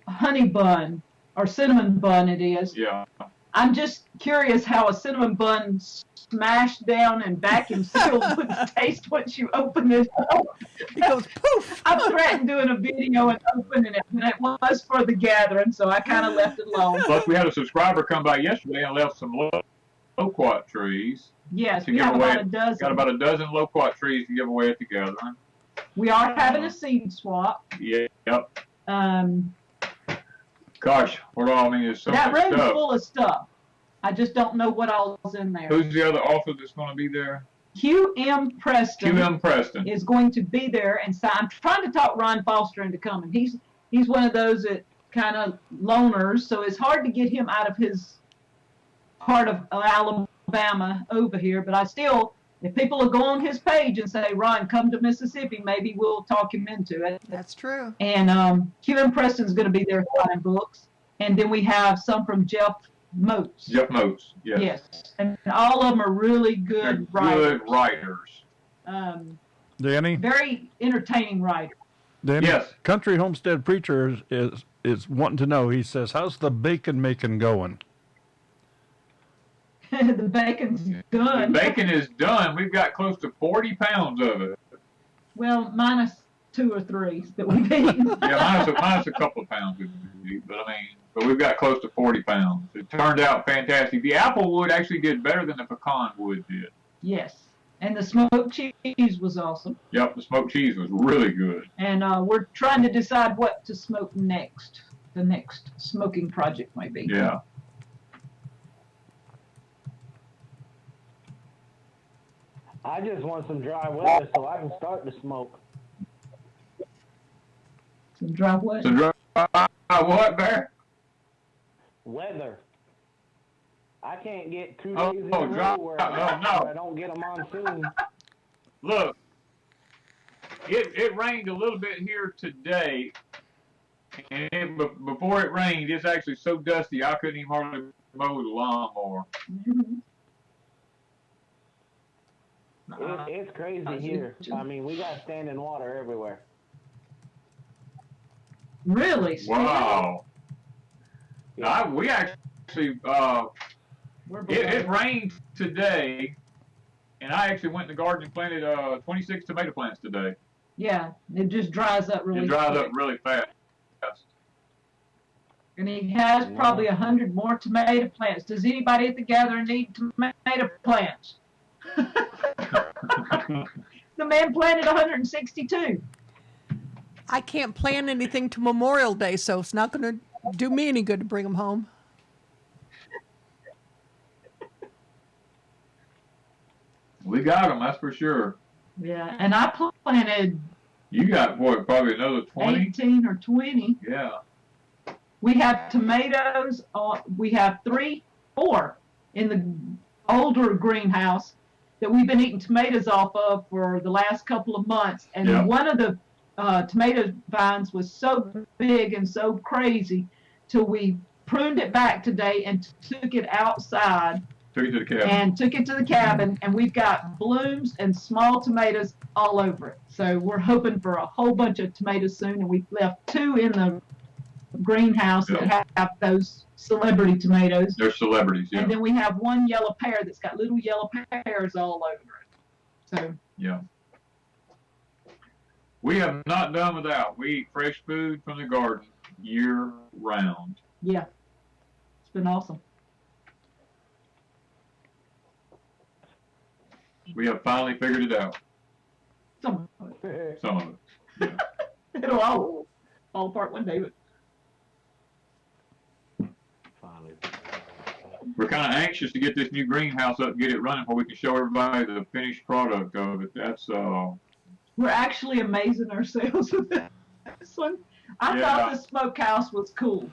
honey bun or cinnamon bun. It is. Yeah. I'm just curious how a cinnamon bun smashed down and vacuum sealed would taste once you open it up. It goes poof. I threatened doing a video and opening it, but it was for the gathering, so I kind of left it alone. Plus, we had a subscriber come by yesterday and left some loquat trees. Yes, to we give have away. about a dozen. Got about a dozen loquat trees to give away at the gathering. We are having a seed swap. Yeah, yep. Um, Gosh, what all, I mean, there's so that much room's stuff. full of stuff. I just don't know what all's in there. Who's the other author that's going to be there? QM Preston. QM Preston. Is going to be there, and so I'm trying to talk Ron Foster into coming. He's one of those that kind of loners, so it's hard to get him out of his part of Alabama over here. But I still, if people will go on his page and say, Ron, come to Mississippi, maybe we'll talk him into it. That's true. And QM Preston's going to be there signing books, and then we have some from Jeff Moats. Jeff Moats, yes. Yes, and all of them are really good writers. Good writers. Danny? Very entertaining writers. Danny? Yes. Country Homestead Preacher is wanting to know. He says, how's the bacon making going? The bacon's done. The bacon is done. We've got close to 40 pounds of it. Well, minus 2 or 3 that we've eaten. Yeah, minus a couple of pounds, but we've got close to 40 pounds. It turned out fantastic. The apple wood actually did better than the pecan wood did. Yes, and the smoked cheese was awesome. Yep, the smoked cheese was really good. And we're trying to decide what to smoke next. The next smoking project might be. Yeah. I just want some dry weather so I can start to smoke. Some dry what? So dry what, Bear? Weather. I can't get 2 days Oh, in a dry. row where No. I don't get a monsoon. Look, it rained a little bit here today, and before it rained, it's actually so dusty I couldn't even hardly mow the lawnmower. Mm-hmm. It's crazy here. I mean, we got standing water everywhere. Really? Wow. Yeah. We actually, it rained today, and I actually went in the garden and planted 26 tomato plants today. Yeah, it just dries up really It dries quick. up really fast. And he has probably 100 more tomato plants. Does anybody at the gathering need tomato plants? The man planted 162. I can't plan anything to Memorial Day, so it's not going to do me any good to bring them home. We got them, that's for sure. Yeah, and I planted You got, what, probably another 20? 18 or 20. Yeah. We have tomatoes. We have 4 in the older greenhouse that we've been eating tomatoes off of for the last couple of months. And Yeah. one of the tomato vines was so big and so crazy till we pruned it back today and took it outside Took it to the cabin. and took it to the cabin. And we've got blooms and small tomatoes all over it. So we're hoping for a whole bunch of tomatoes soon. And we've left 2 in the greenhouse Yeah. that have those celebrity tomatoes. They're celebrities, yeah. And then we have 1 yellow pear that's got little yellow pears all over it. So Yeah. We have not done without. We eat fresh food from the garden year round. yeah, it's been awesome. We have finally figured it out. Some of it. Some of it. Yeah. It'll all fall apart one day, but Finally. We're kind of anxious to get this new greenhouse up and get it running before we can show everybody the finished product of it. That's we're actually amazing ourselves with this one. I Yeah. thought the smokehouse was cool,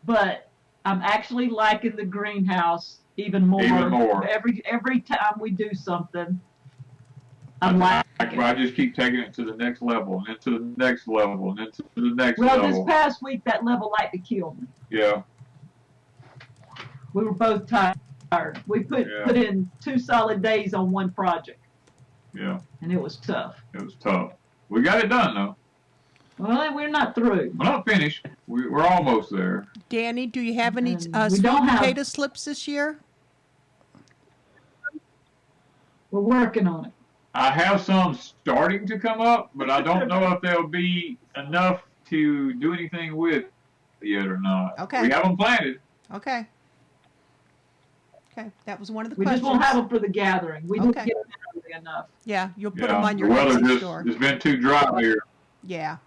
but I'm actually liking the greenhouse even more. Even more. Every time we do something, I'm liking it. I just keep taking it to the next level and then to the next level and then to the next Well, level. this past week that level like to kill me. Yeah. We were both tired. We put in 2 solid days on one project, Yeah. and it was tough. It was tough. We got it done though. Well, we're not through. We're not finished. We're almost there. Danny, do you have any We sweet don't have- potato slips this year? We're working on it. I have some starting to come up, but I don't know if they'll be enough to do anything with yet or not. Okay. We have them planted. Okay. Okay, that was one of the We questions. just won't have them for the gathering. We didn't Okay. get them early enough. Yeah, you'll put Yeah, them on your the weather Etsy just store. has been too dry here. Yeah.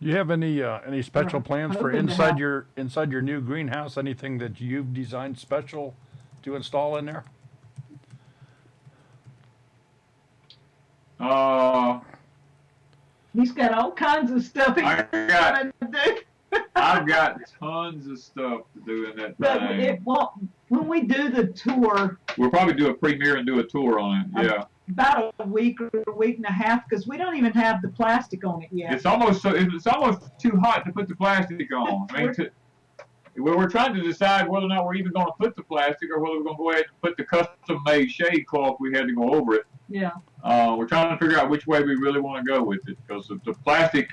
Do you have any special Right. plans for Hoping to inside have- your new greenhouse? Anything that you've designed special to install in there? He's got all kinds of stuff he's I got- trying to do. I've got tons of stuff to do in that But thing. it won't, when we do the tour, We'll probably do a premiere and do a tour on it. Yeah, about a week or a week and a half, because we don't even have the plastic on it yet. it's almost too hot to put the plastic on. I mean, we're trying to decide whether or not we're even going to put the plastic or whether we're going to go ahead and put the custom-made shade cloth we had to go over it. Yeah. We're trying to figure out which way we really want to go with it, because the plastic,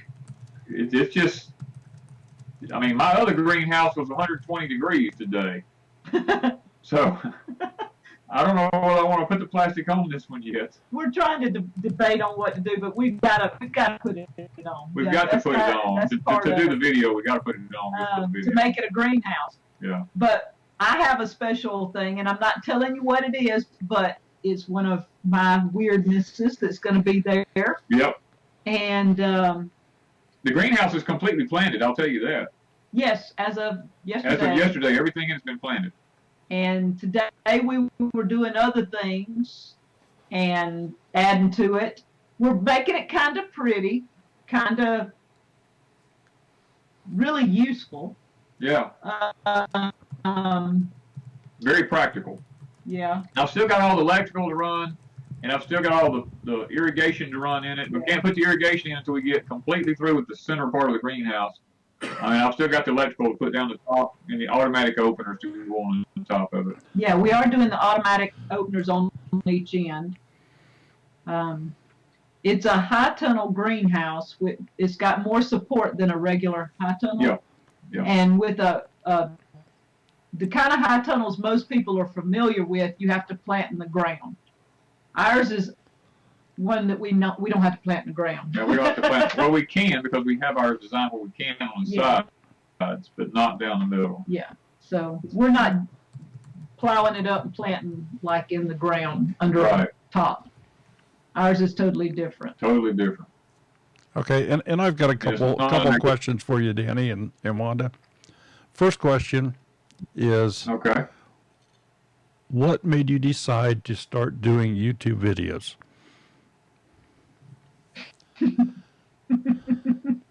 it's just. I mean, my other greenhouse was 120 degrees today, so I don't know whether I want to put the plastic on this one yet. We're trying to debate on what to do, but we've got to put it on. We've Yeah, got to that's put it on that's to part do of the it. video. We got to put it on just for the To video. make it a greenhouse. Yeah. But I have a special thing, and I'm not telling you what it is, but it's one of my weirdnesses that's going to be there. Yep. And The greenhouse is completely planted. I'll tell you that. yes, as of yesterday. As of yesterday, everything has been planted. And today we were doing other things and adding to it. We're making it kind of pretty, kind of really useful. Yeah. Very practical. Yeah. I've still got all the electrical to run, and I've still got all the irrigation to run in it. We can't put the irrigation in until we get completely through with the center part of the greenhouse. I mean, I've still got the electrical to put down the top and the automatic openers to go on the top of it. Yeah, we are doing the automatic openers on each end. It's a high tunnel greenhouse. It's got more support than a regular high tunnel. Yeah, yeah. And with the kind of high tunnels most people are familiar with, you have to plant in the ground. Ours is one that we don't have to plant in the ground. Yeah, we don't have to plant. Well, we can because we have our design where we can on the sides, but not down the middle. Yeah. So we're not plowing it up and planting like in the ground under Right. a top. Ours is totally different. Totally different. Okay, and I've got a couple questions for you, Danny and Wanda. First question is, Okay. what made you decide to start doing YouTube videos?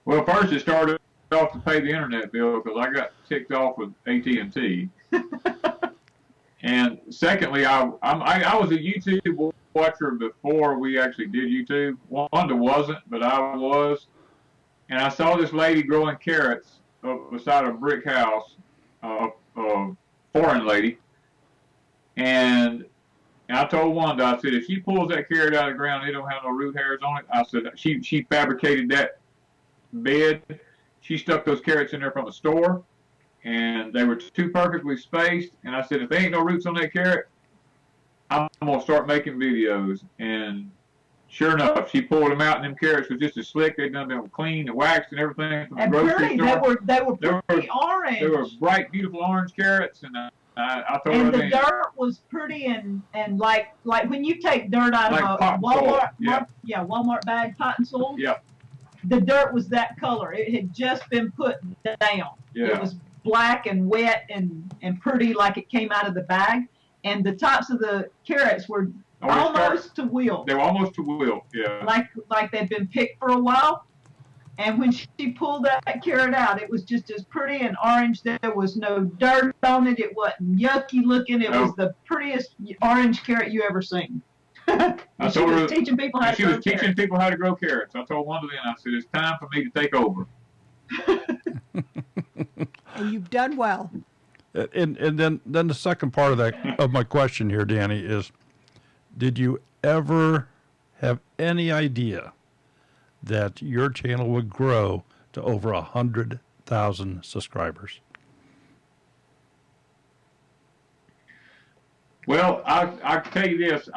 Well, first it started off to pay the internet bill because I got ticked off with AT&T. And secondly, I was a YouTube watcher before we actually did YouTube. Wanda wasn't, but I was. And I saw this lady growing carrots up beside a brick house, a foreign lady. And I told Wanda, I said, if she pulls that carrot out of the ground, it don't have no root hairs on it. I said, she fabricated that bed. She stuck those carrots in there from a store, and they were too perfectly spaced. And I said, if there ain't no roots on that carrot, I'm going to start making videos. And sure enough, she pulled them out, and them carrots were just as slick. They'd done them clean and waxed and everything from the And grocery pretty, store. they were pretty orange. They were bright, beautiful orange carrots, and I told her And the then, dirt was pretty and like when you take dirt out Like of a cotton soil, Walmart, yeah. Walmart bag cotton soil. Yeah. The dirt was that color. It had just been put down. Yeah. It was black and wet and pretty like it came out of the bag. And the tops of the carrots were almost to wilt. They were almost to wilt, yeah. Like they'd been picked for a while. And when she pulled that carrot out, it was just as pretty and orange. There was no dirt on it. It wasn't yucky looking. It was the prettiest orange carrot you ever seen. I She told her was teaching people how to she grow was teaching carrots. people how to grow carrots. I told Wanda then, I said, it's time for me to take over. And you've done well. And then the second part of my question here, Danny, is, Did you ever have any idea that your channel would grow to over 100,000 subscribers? Well, I can tell you this.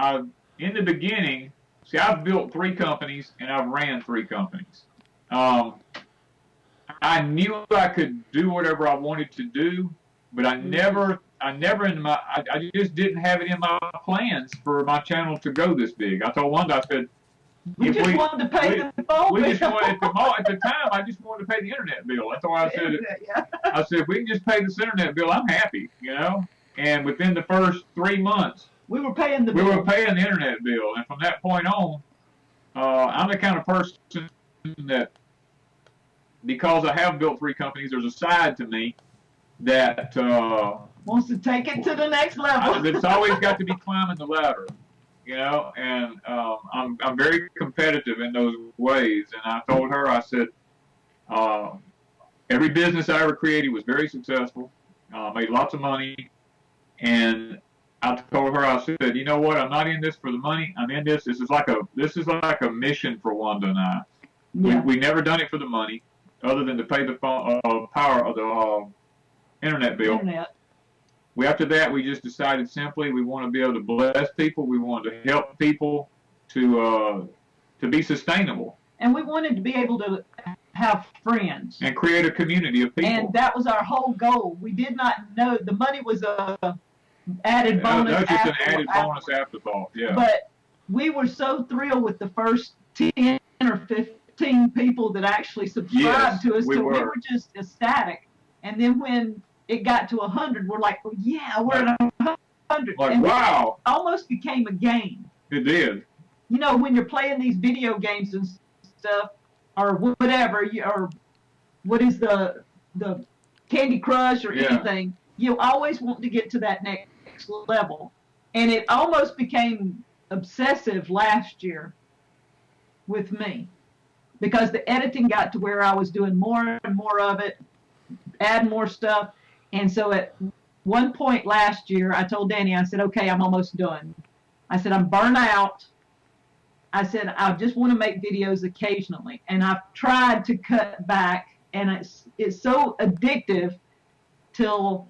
In the beginning, see, I've built 3 companies and I've ran 3 companies. I knew I could do whatever I wanted to do, but I just didn't have it in my plans for my channel to go this big. I told Wanda, I said, We just wanted to pay the phone we bill. just wanted at the time, I just wanted to pay the internet bill. That's why I said it. Yeah. I said, if we can just pay this internet bill, I'm happy, you know? And within the first 3 months, We were paying the we bill. were paying the internet bill. And from that point on, I'm the kind of person that, because I have built 3 companies, there's a side to me that Wants to take it to the next level. it's always got to be climbing the ladder, you know. And I'm very competitive in those ways. And I told her, I said, every business I ever created was very successful, made lots of money, and I told her, I said, you know what? I'm not in this for the money. I'm in this. This is like a mission for Wanda and I. Yeah. We never done it for the money, other than to pay the power of the internet bill. Internet. After that, we just decided simply we want to be able to bless people. We want to help people to be sustainable And we wanted to be able to have friends. and create a community of people. And that was our whole goal. We did not know the money was a added bonus. That's just an added bonus afterthought. Yeah. But we were so thrilled with the first 10 or 15 people that actually subscribed Yes, to us. we So we were. were just ecstatic. And then when it got to 100, we're like, well, yeah, we're at 100. Like, and wow. it almost became a game. It did. You know, when you're playing these video games and stuff, or whatever, or what is the Candy Crush or Yeah. anything, you always want to get to that next level. And it almost became obsessive last year with me, because the editing got to where I was doing more and more of it, add more stuff. And so at one point last year, I told Danny, I said, okay, I'm almost done. I said, I'm burnt out. I said, I just want to make videos occasionally. And I've tried to cut back, and it's so addictive till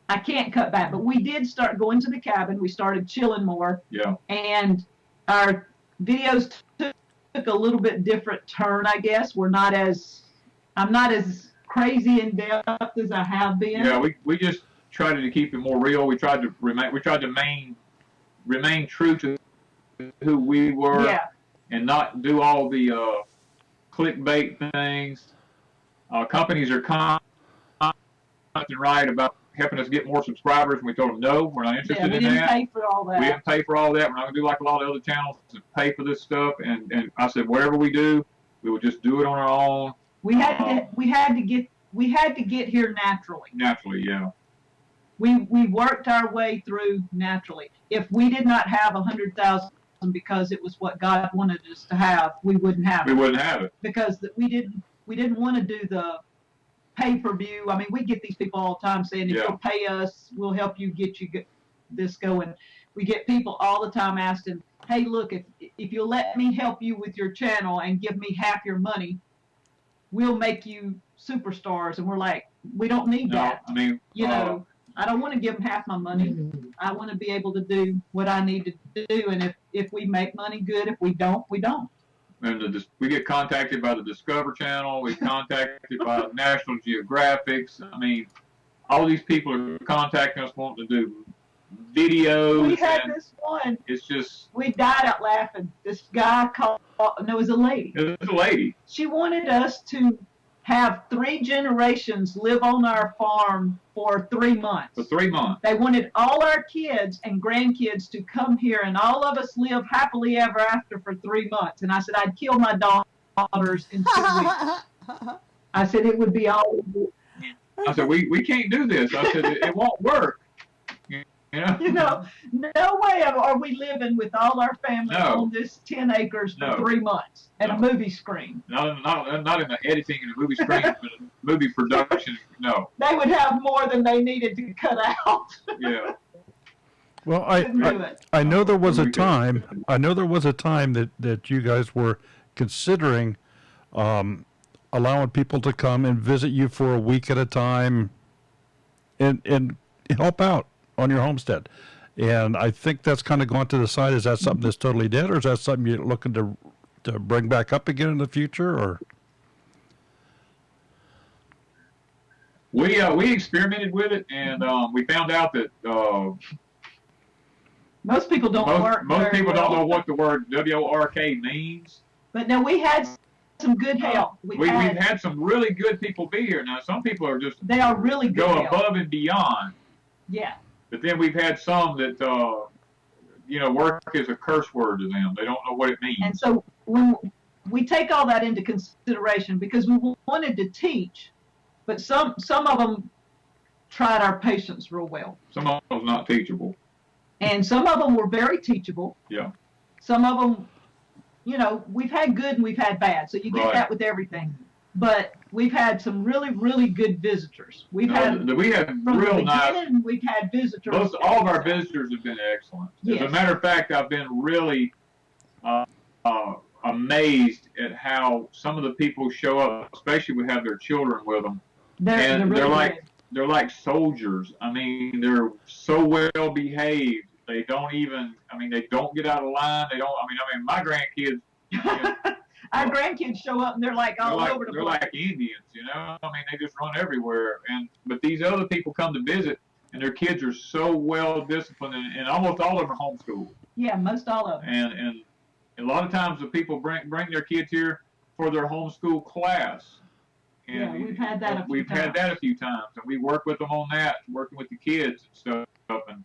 I can't cut back. But we did start going to the cabin. We started chilling more. Yeah. And our videos took a little bit different turn, I guess. I'm not as crazy in depth as I have been. Yeah. We just tried to keep it more real. We tried to remain true to who we were. Yeah. And not do all the clickbait things. Companies are constantly right about helping us get more subscribers, and we told them, no, we're not Yeah, interested we in didn't that. pay for all that. We didn't pay for all that. We're not going to do like a lot of other channels to pay for this stuff. And I said, whatever we do, we will just do it on our own. We had to get here naturally. Naturally, yeah. We worked our way through naturally. If we did not have 100,000 because it was what God wanted us to have, we wouldn't have We it. wouldn't have it. Because we didn't want to do the pay-per-view. I mean, we get these people all the time saying, if Yeah. you'll pay us, we'll help you get this going. We get people all the time asking, hey, look, if you'll let me help you with your channel and give me half your money, we'll make you superstars. And we're like, we don't need No, that. I mean, You know, I don't want to give them half my money. I want to be able to do what I need to do. And if we make money, good. If we don't, we don't. and we get contacted by the Discover Channel. We contacted by National Geographics. I mean, all these people are contacting us wanting to do videos. We had and this one. it's just, We died out laughing. This guy called, no, it was a lady. it was a lady. She wanted us to have 3 generations live on our farm for 3 months. For 3 months. They wanted all our kids and grandkids to come here, and all of us live happily ever after for 3 months. And I said, I'd kill my daughters in 2 weeks. I said, it would be all. I said, we can't do this. I said, it won't work. You know? No way are we living with all our family No. on this 10 acres for No. 3 months and No. a movie screen. Not in the editing and the movie screen, but movie production. No. They would have more than they needed to cut out. Yeah. Well, Couldn't do it. I know there was a time. I know there was a time that you guys were considering allowing people to come and visit you for a week at a time, and help out on your homestead. And I think that's kind of gone to the side. Is that something that's totally dead, or is that something you're looking to bring back up again in the future, or? We experimented with it, and we found out that Most people don't work. most very people well. don't know what the word WORK means. But no, we had some good help. We've had some really good people be here. Now, some people are just They are really good go help. above and beyond. Yeah. But then we've had some that, work is a curse word to them. They don't know what it means. And so when we take all that into consideration, because we wanted to teach, but some of them tried our patience real well. Some of them's not teachable. And some of them were very teachable. Yeah. Some of them, we've had good and we've had bad. So you get Right. that with everything. But we've had some really, really good visitors. We had from real the nice. beginning, we've had visitors. All of our visitors have been excellent. As a Yes. matter of fact, I've been really amazed at how some of the people show up, especially we have their children with them. They're really good. They're like soldiers. I mean, they're so well behaved. They don't even. I mean, they don't get out of line. They don't. I mean, my grandkids. Our grandkids show up and they're like all over the They're place. like Indians, I mean, they just run everywhere. But these other people come to visit, and their kids are so well disciplined, and almost all of them are homeschooled. Yeah, most all of them. And a lot of times the people bring their kids here for their homeschool class. And Yeah, we've had that a few We've had that a few times, and we work with them on that, working with the kids and stuff. And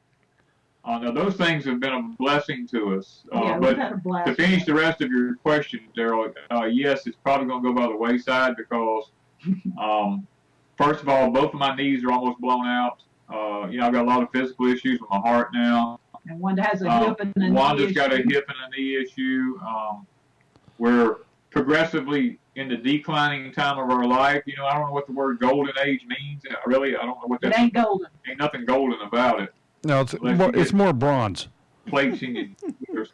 now those things have been a blessing to us. Yeah, but we've had a blast. to finish the rest of your question, Daryl, yes, it's probably going to go by the wayside because, first of all, both of my knees are almost blown out. I've got a lot of physical issues with my heart now. And Wanda has a hip and a knee Wanda's got a issue. hip and a knee issue. We're progressively in the declining time of our life. I don't know what the word golden age means. Really, I don't know what that It ain't golden. Ain't nothing golden about it. No, it's Unless more, you it's get more bronze. plates in your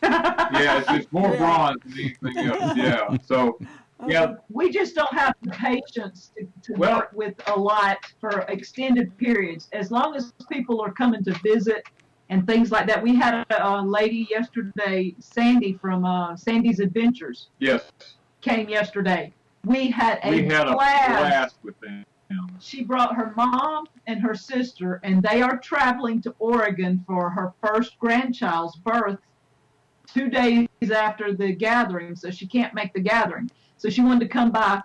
Yeah, it's more bronze than anything else. Yeah. So, yeah, We just don't have the patience to Well- work with a lot for extended periods. As long as people are coming to visit and things like that. We had a lady yesterday, Sandy from Sandy's Adventures, yes, came yesterday. We had a we had a blast. blast with them. She brought her mom and her sister, and they are traveling to Oregon for her first grandchild's birth 2 days after the gathering, so she can't make the gathering. So she wanted to come by.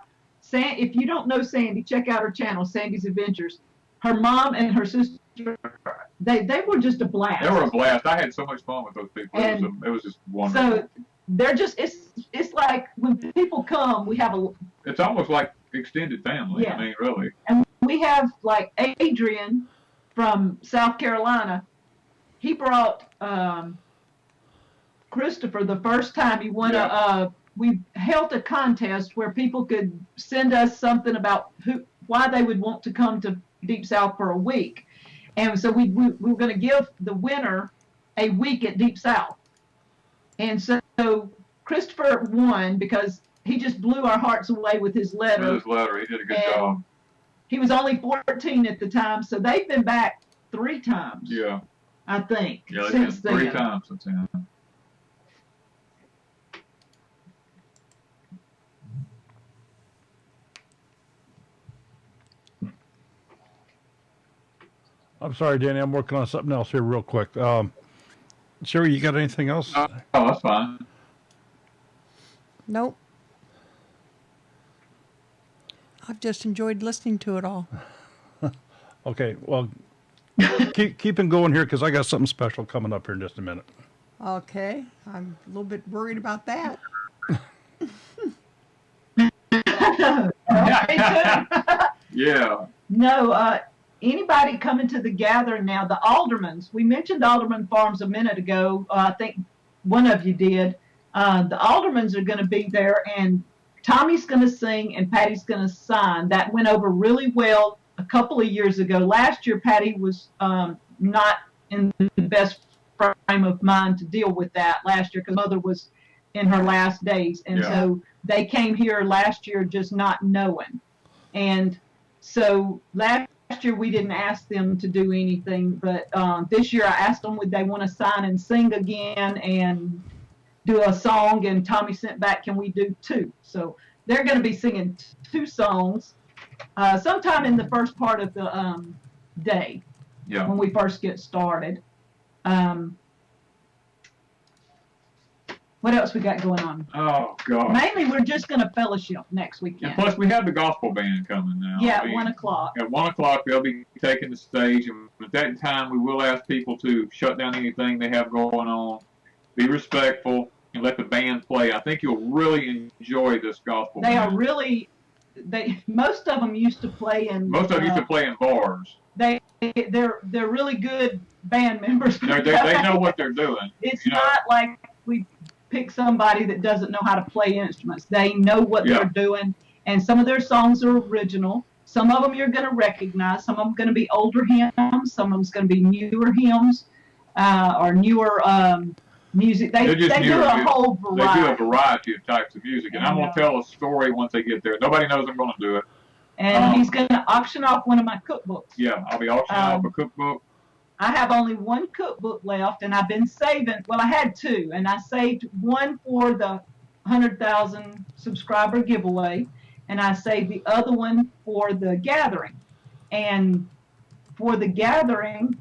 If you don't know Sandy, check out her channel, Sandy's Adventures. Her mom and her sister, they were just a blast. They were a blast. I had so much fun with those people. It was just wonderful. So they're just, it's like when people come, we have It's almost like extended family. Yeah. I mean, really. and we have like Adrian from South Carolina. He brought Christopher the first time. He won we held a contest where people could send us something about why they would want to come to Deep South for a week. And so we were going to give the winner a week at Deep South. And so Christopher won because he just blew our hearts away with his letter. With his letter, he did a good And job. He was only 14 at the time, so they've been back 3 times, Yeah. I think, Yeah, they've been since 3 then. times since then. I'm sorry, Danny. I'm working on something else here real quick. Sherry, you got anything else? Oh, that's fine. Nope. I've just enjoyed listening to it all. Okay, well, keep it going here because I got something special coming up here in just a minute. Okay, I'm a little bit worried about that. Yeah. No, anybody coming to the gathering now, the aldermans, we mentioned Alderman Farms a minute ago. I think one of you did. The aldermans are going to be there, and Tommy's going to sing and Patty's going to sign. That went over really well a couple of years ago. Last year, Patty was not in the best frame of mind to deal with that last year because Mother was in her last days. And so they came here last year just not knowing. And so last year we didn't ask them to do anything, but this year I asked them would they want to sign and sing again and do a song, and Tommy sent back, can we do 2? So they're going to be singing 2 songs sometime in the first part of the day when we first get started. What else we got going on? Oh, God. Mainly, we're just going to fellowship next weekend. And plus, we have the gospel band coming now. Yeah, at 1 o'clock. At 1 o'clock, they'll be taking the stage, and at that time, we will ask people to shut down anything they have going on, be respectful, and let the band play. I think you'll really enjoy this gospel band. They are really, most of them used to play in. Most of them used to play in bars. They're really good band members. They know what they're doing. It's not like we pick somebody that doesn't know how to play instruments. They know what they're doing, and some of their songs are original. Some of them you're going to recognize. Some of them going to be older hymns. Some of them's going to be newer hymns or newer music. They do a whole variety. They do a variety of types of music, and I'm going to tell a story once they get there. Nobody knows I'm going to do it. And he's going to auction off one of my cookbooks. Yeah, I'll be auctioning off a cookbook. I have only 1 cookbook left, and I've been saving. Well, I had 2, and I saved one for the 100,000 subscriber giveaway, and I saved the other one for the gathering. And for the gathering,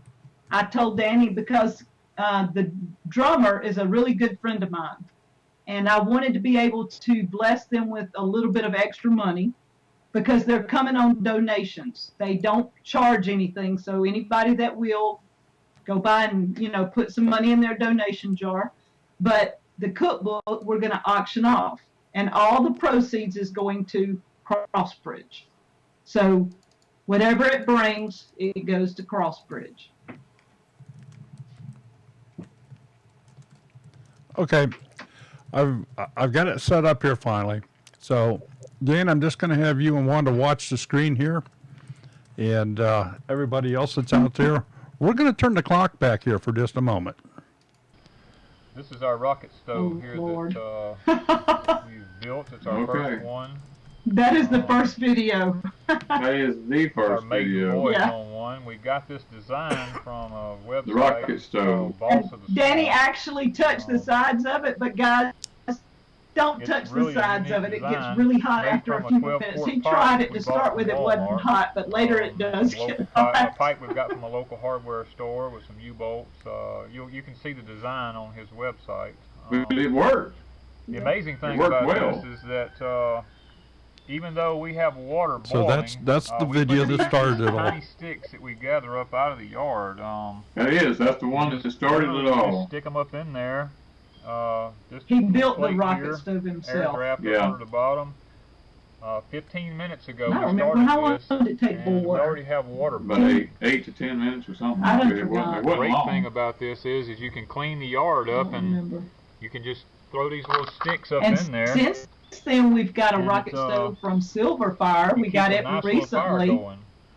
I told Danny because the drummer is a really good friend of mine, and I wanted to be able to bless them with a little bit of extra money because they're coming on donations. They don't charge anything, so anybody that will go by and, put some money in their donation jar. But the cookbook we're going to auction off, and all the proceeds is going to Crossbridge. So whatever it brings, it goes to Crossbridge. Okay, I've got it set up here finally. So, Dan, I'm just going to have you and Wanda watch the screen here, and everybody else that's out there. We're going to turn the clock back here for just a moment. This is our rocket stove that we've built. It's our first one. That is the first video. That is the first video. On one. We got this design from a website. The rocket stove. Danny actually touched the sides of it, but guys, don't touch the sides of it. It gets really hot after a few minutes. He tried it to start with. It wasn't hot, but later it does get hot. A pipe we've got from a local hardware store with some U-bolts. You can see the design on his website. It worked. The amazing thing about this is that even though we have water boiling, so that's the video that started it all. Tiny sticks that we gather up out of the yard. That's the one that started it all. Stick them up in there. He built the rocket stove himself. Air draft under the bottom. 15 minutes ago, I remember how long did it take boil water? We already have water boiling. 8 to 10 minutes or something. It wasn't the great thing about this is you can clean the yard up and you can just throw these little sticks up in there. Since then, we've got a rocket stove from Silver Fire. We got it recently.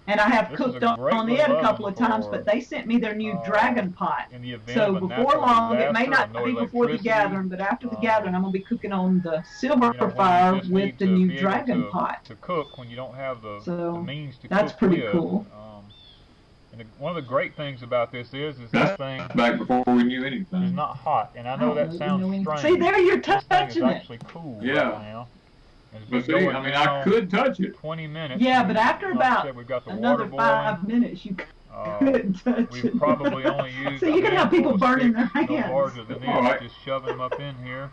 And I have cooked on it a couple of times, but they sent me their new dragon pot. So before long, it may not be before the gathering, but after the gathering, I'm going to be cooking on the Silver Fire with the new dragon pot. To cook when you don't have the means to cook. That's pretty cool. And one of the great things about this is this thing back before we knew anything. It's not hot, and I know that sounds strange. See, there you're touching it. This thing is actually cool right now. But see, I could touch it. 20 minutes. Yeah, but after about another 5 boiling. Minutes, you couldn't touch it. We've probably only used so you can have people burning their hands. No larger than this, just shoving them up in here.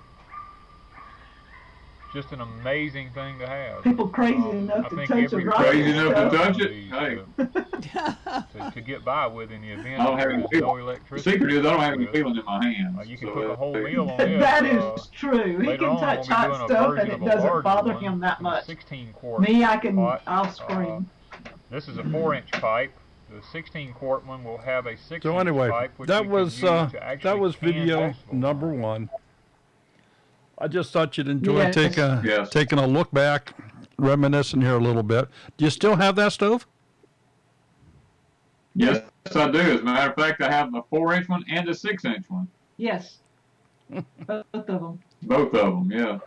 Just an amazing thing to have. People crazy enough to touch a rocket. Crazy enough to touch it? Hey. To get by with in the event I don't have there's no electricity. The secret is I don't have any feeling in my hands. You can cook a whole meal on this. That is true. He can touch hot stuff and it doesn't bother him that much. 16-quart Me, I'll scream. This is a 4-inch pipe. The 16-quart one will have a 6-inch so anyway, pipe, which that was video number 1. I just thought you'd enjoy taking a look back, reminiscing here a little bit. Do you still have that stove? Yes, I do. As a matter of fact, I have a 4-inch one and a 6-inch one. Yes. Both of them. Both of them, yeah.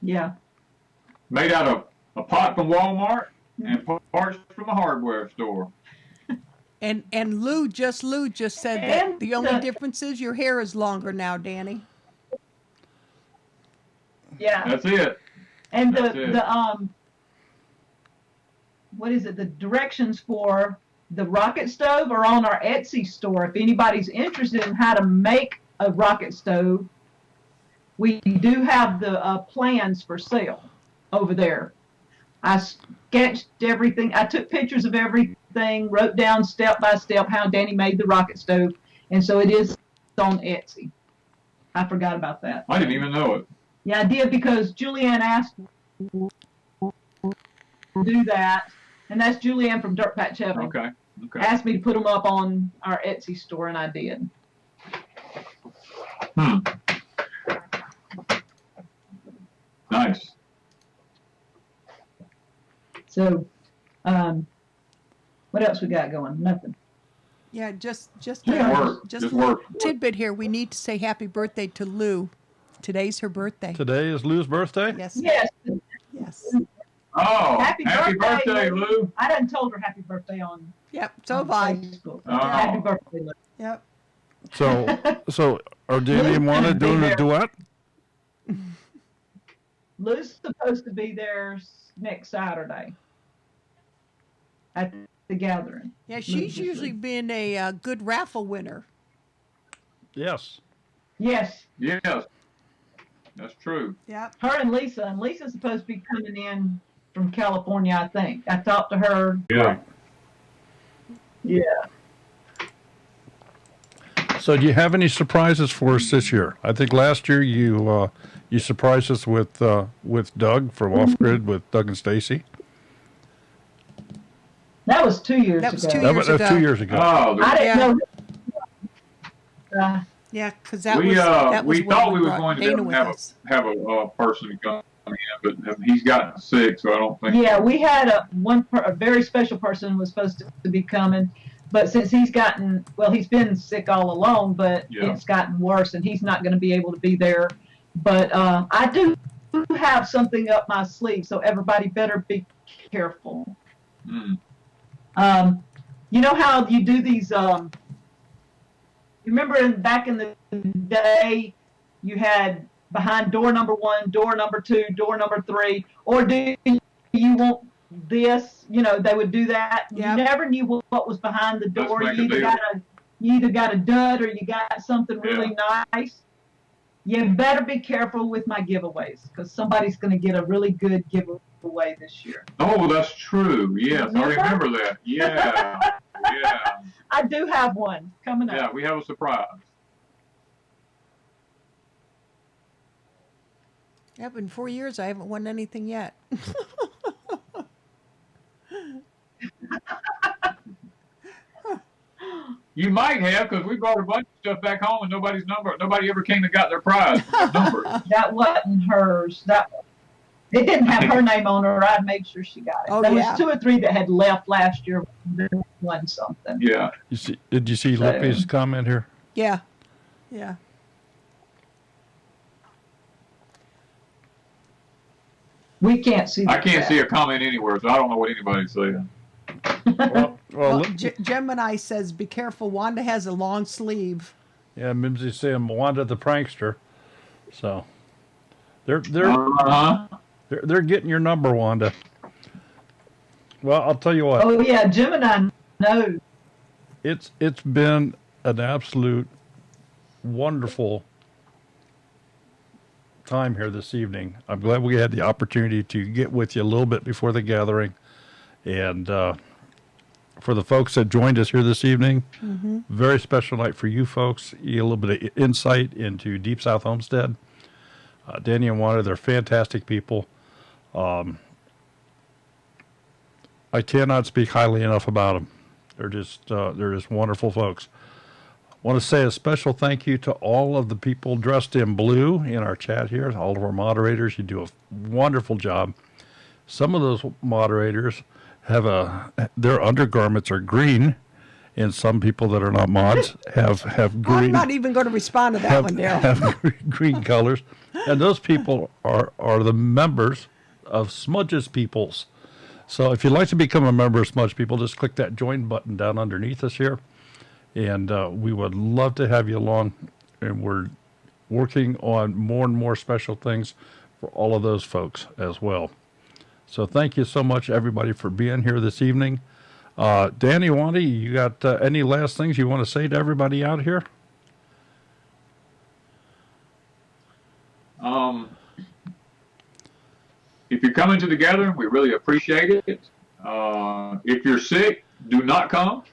Yeah. Made out of a pot from Walmart and parts from a hardware store. And Lou just said that the only difference is your hair is longer now, Danny. Yeah. That's it. And That's it. what is it? The directions for the rocket stove are on our Etsy store. If anybody's interested in how to make a rocket stove, we do have the plans for sale over there. I sketched everything. I took pictures of everything, wrote down step by step how Danny made the rocket stove, and so it is on Etsy. I forgot about that. I didn't even know it. Yeah, I did because Julianne asked me to do that, and that's Julianne from Dirt Patch Heaven. Okay. Asked me to put them up on our Etsy store, and I did. Nice. So, what else we got going? Nothing. Yeah, just Work. just work. tidbit here. We need to say happy birthday to Lou. Today's her birthday. Today is Lou's birthday? Yes. Yes. Yes. Oh, Happy birthday, Lou. I done told her happy birthday on Yep. So have I. Facebook. Oh. Happy birthday, Lou. Yep. So are Danny and Wanda doing a duet? Lou's supposed to be there next Saturday at the gathering. Yeah, she's usually been a good raffle winner. Yes. Yes. Yes. That's true. Yep. Her and Lisa's supposed to be coming in from California, I think. I talked to her. Yeah. Yeah. So do you have any surprises for us this year? I think last year you surprised us with Doug from Off Grid with Doug and Stacy. That was 2 years That was ago. 2 That years was ago. 2 years ago. Oh, I didn't know. Yeah, because that we was that was we when thought we was brought going to Dana be able with to us. have a person come in, but he's gotten sick, so I don't think. Yeah, we had a very special person who was supposed to be coming, but since he's been sick all along, but Yeah. it's gotten worse, and he's not going to be able to be there. But I do have something up my sleeve, so everybody better be careful. Mm. You know how you do these? You remember back in the day, you had behind door number 1, door number 2, door number 3, or do you want this? You know, they would do that. Yep. You never knew what was behind the Let's door. make a You deal. either got a dud or you got something really nice. You better be careful with my giveaways because somebody's going to get a really good giveaway this year. Oh, that's true. Yes, I Remember? remember that. Yeah. Yeah. I do have one coming up. Yeah, we have a surprise. Yep, in 4 years I haven't won anything yet. You might have, because we brought a bunch of stuff back home and nobody ever came and got their prize. Number. That wasn't hers. It didn't have her name on her. I made sure she got it. Oh, there yeah. was 2 or 3 that had left last year. Won something. Yeah. Did you see So- Lippy's comment here? Yeah. Yeah. We can't see. I can't see a comment anywhere, so I don't know what anybody's saying. Well, Gemini says, be careful, Wanda has a long sleeve. yeah, Mimsy's saying Wanda the prankster. So they're they're getting your number, Wanda. Well, I'll tell you what. Oh yeah, Gemini knows. It's been an absolute wonderful time here this evening. I'm glad we had the opportunity to get with you a little bit before the gathering. And for the folks that joined us here this evening, very special night for you folks. You get a little bit of insight into Deep South Homestead. Danny and Wanda, they're fantastic people. I cannot speak highly enough about them. They're just wonderful folks. I want to say a special thank you to all of the people dressed in blue in our chat here, all of our moderators. You do a wonderful job. Some of those moderators their undergarments are green, and some people that are not mods have green. I'm not even going to respond to that one, Daryl. Have green colors, and those people are the members of Smudges Peoples. So if you'd like to become a member of Smudge People, just click that join button down underneath us here, and we would love to have you along. And we're working on more and more special things for all of those folks as well. So thank you so much, everybody, for being here this evening. Danny, Wanda, you got any last things you want to say to everybody out here? If you're coming to the gathering, we really appreciate it. If you're sick, do not come.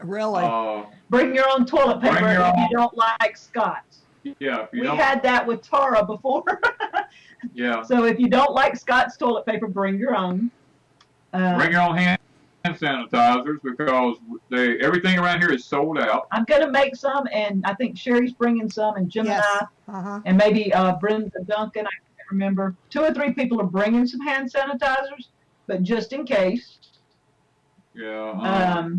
Really? Bring your own toilet paper if you don't like Scott's. Yeah, if you We don't. had that with Tara before. Yeah. So if you don't like Scott's toilet paper, bring your own. Bring your own hand sanitizers because everything around here is sold out. I'm going to make some, and I think Sherry's bringing some, and Jim Yes. and I, and maybe Brenda Duncan, I can't remember. 2 or 3 people are bringing some hand sanitizers, but just in case. Yeah.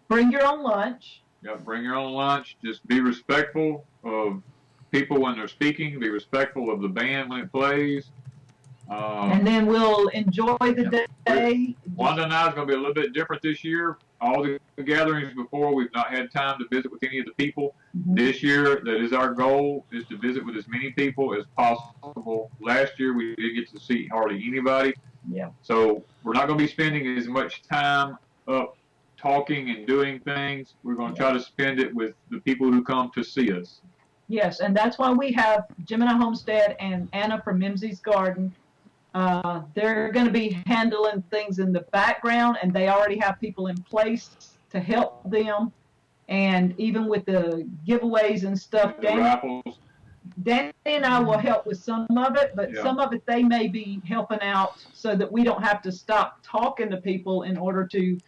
Bring your own lunch. Yeah, bring your own lunch. Just be respectful of people when they're speaking. Be respectful of the band when it plays. And then we'll enjoy the day. Wanda and I is going to be a little bit different this year. All the gatherings before, we've not had time to visit with any of the people. This year, that is our goal, is to visit with as many people as possible. Last year, we didn't get to see hardly anybody. Yeah. So we're not going to be spending as much time up talking and doing things. We're going to try to spend it with the people who come to see us. Yes, and that's why we have Gemini Homestead and Anna from Mimsey's Garden. They're going to be handling things in the background, and they already have people in place to help them. And even with the giveaways and stuff, Danny and I will help with some of it, but some of it they may be helping out so that we don't have to stop talking to people in order to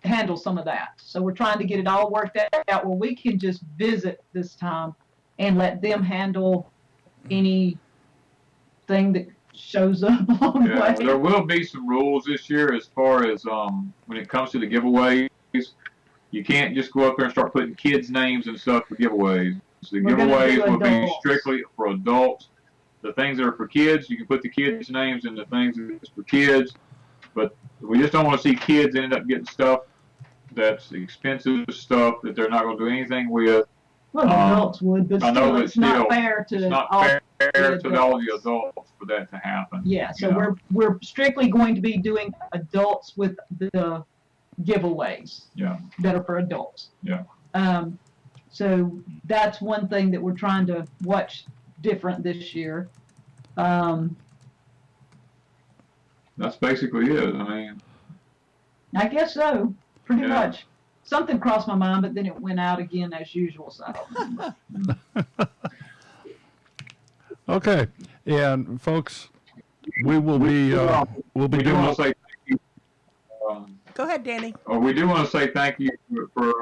handle some of that. So we're trying to get it all worked out where we can just visit this time and let them handle anything that shows up along the way. There will be some rules this year as far as when it comes to the giveaways. You can't just go up there and start putting kids' names and stuff for giveaways. So the giveaways will be strictly for adults. The things that are for kids, you can put the kids' names in the things that's for kids. But we just don't want to see kids end up getting stuff that's expensive stuff that they're not going to do anything with. Well, adults would, but still, it's not fair to all the adults for that to happen. Yeah, so we're strictly going to be doing adults with the giveaways. Yeah. That are for adults. Yeah. So that's one thing that we're trying to watch different this year. That's basically it. I mean, I guess so, pretty much. Something crossed my mind, but then it went out again as usual. So I don't remember. Okay, and folks, we will be we'll be doing. Want to say thank you. Go ahead, Danny. We do want to say thank you for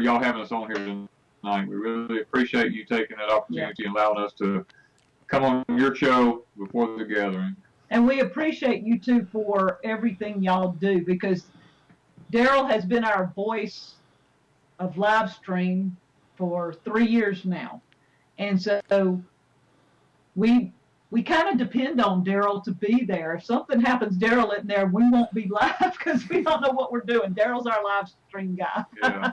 y'all having us on here tonight. We really appreciate you taking that opportunity and allowing us to come on your show before the gathering. And we appreciate you two for everything y'all do, because Daryl has been our voice of live stream for 3 years now. And so we kind of depend on Daryl to be there. If something happens, Daryl isn't there, we won't be live because we don't know what we're doing. Daryl's our live stream guy. Yeah.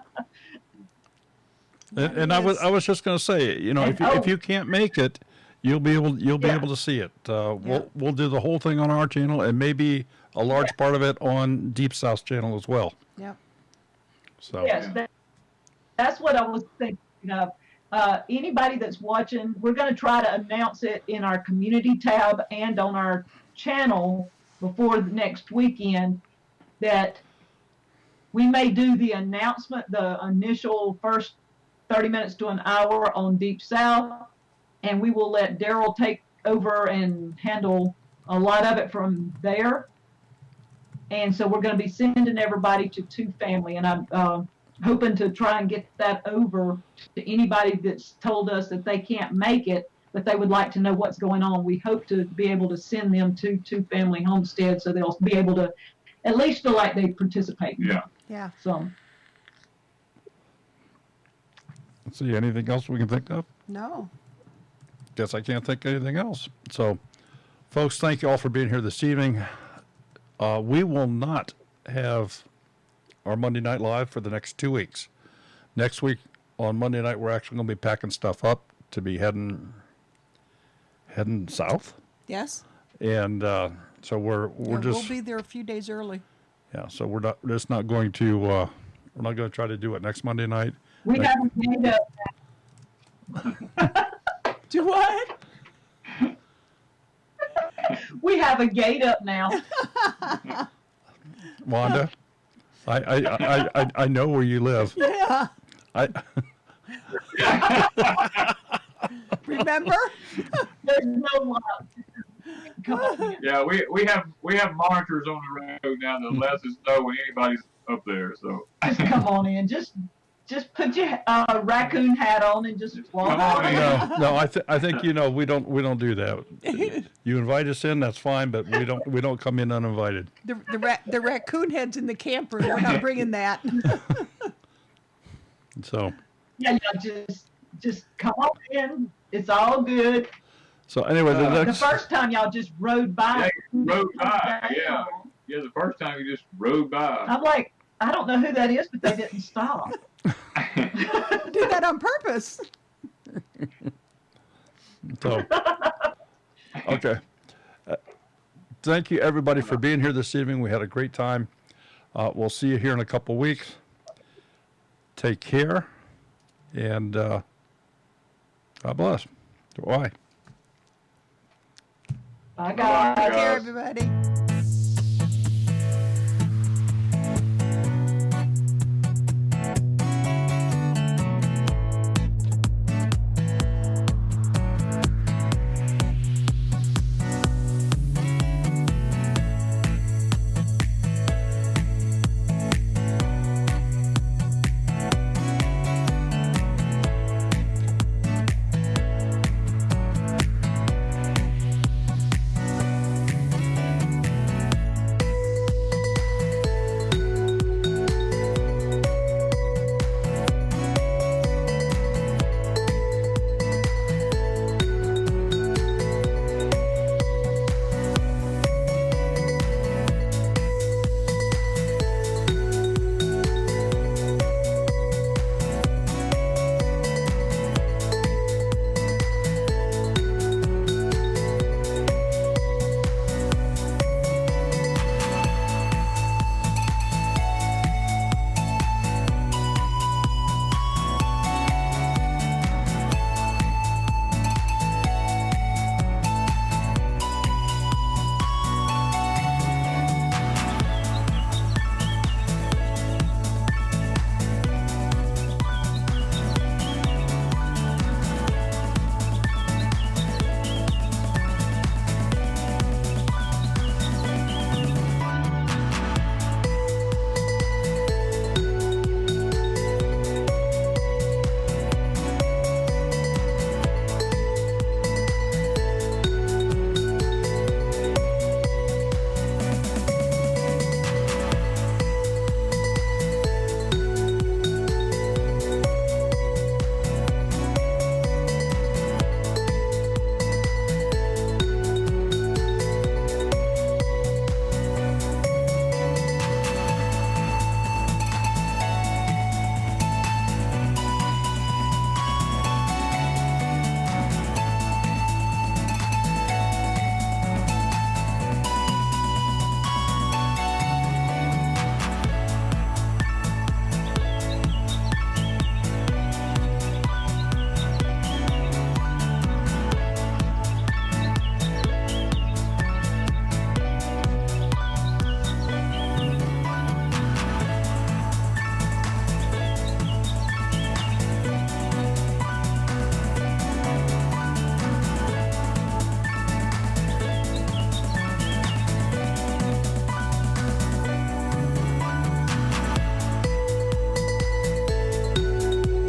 And I was just going to say, if you can't make it, you'll be able to see it. We'll do the whole thing on our channel, and maybe a large part of it on Deep South channel as well. Yeah. So yes, that's what I was thinking of. Anybody that's watching, we're going to try to announce it in our community tab and on our channel before the next weekend, that we may do the announcement, the initial first 30 minutes to an hour on Deep South, and we will let Daryl take over and handle a lot of it from there. And so we're going to be sending everybody to Two Family, and I'm hoping to try and get that over to anybody that's told us that they can't make it, but they would like to know what's going on. We hope to be able to send them to Two Family Homestead so they'll be able to at least feel like they participate. Yeah. Yeah. So, Let's see, anything else we can think of? No. Guess I can't think of anything else. So, folks, thank you all for being here this evening. We will not have our Monday Night Live for the next 2 weeks. Next week on Monday night, we're actually going to be packing stuff up to be heading south, Yes. and so we're Yeah, just we'll be there a few days early. yeah. So we're not going to we're not going to try to do it next Monday night. we have a gate up. Do what? We have a gate up now. Wanda, I know where you live. Yeah. Remember? There's no love. Come on. Yeah, we have monitors on the road now that lets us know when anybody's up there. So Just come on in. Just put your raccoon hat on and just walk Come on on in. in. No, I think we don't do that. You invite us in, that's fine, but we don't come in uninvited. The raccoon head's in the camper. We're not bringing that. So Yeah, just come on in. It's all good. so anyway, The next first time y'all just rode by. yeah, rode by. Yeah, yeah. The first time you just rode by. I'm like, I don't know who that is, but they didn't stop. Did that on purpose. so okay. Thank you everybody for being here this evening. We had a great time. We'll see you here in a couple weeks. Take care, and God bless. Bye. Bye, guys. Take care, everybody.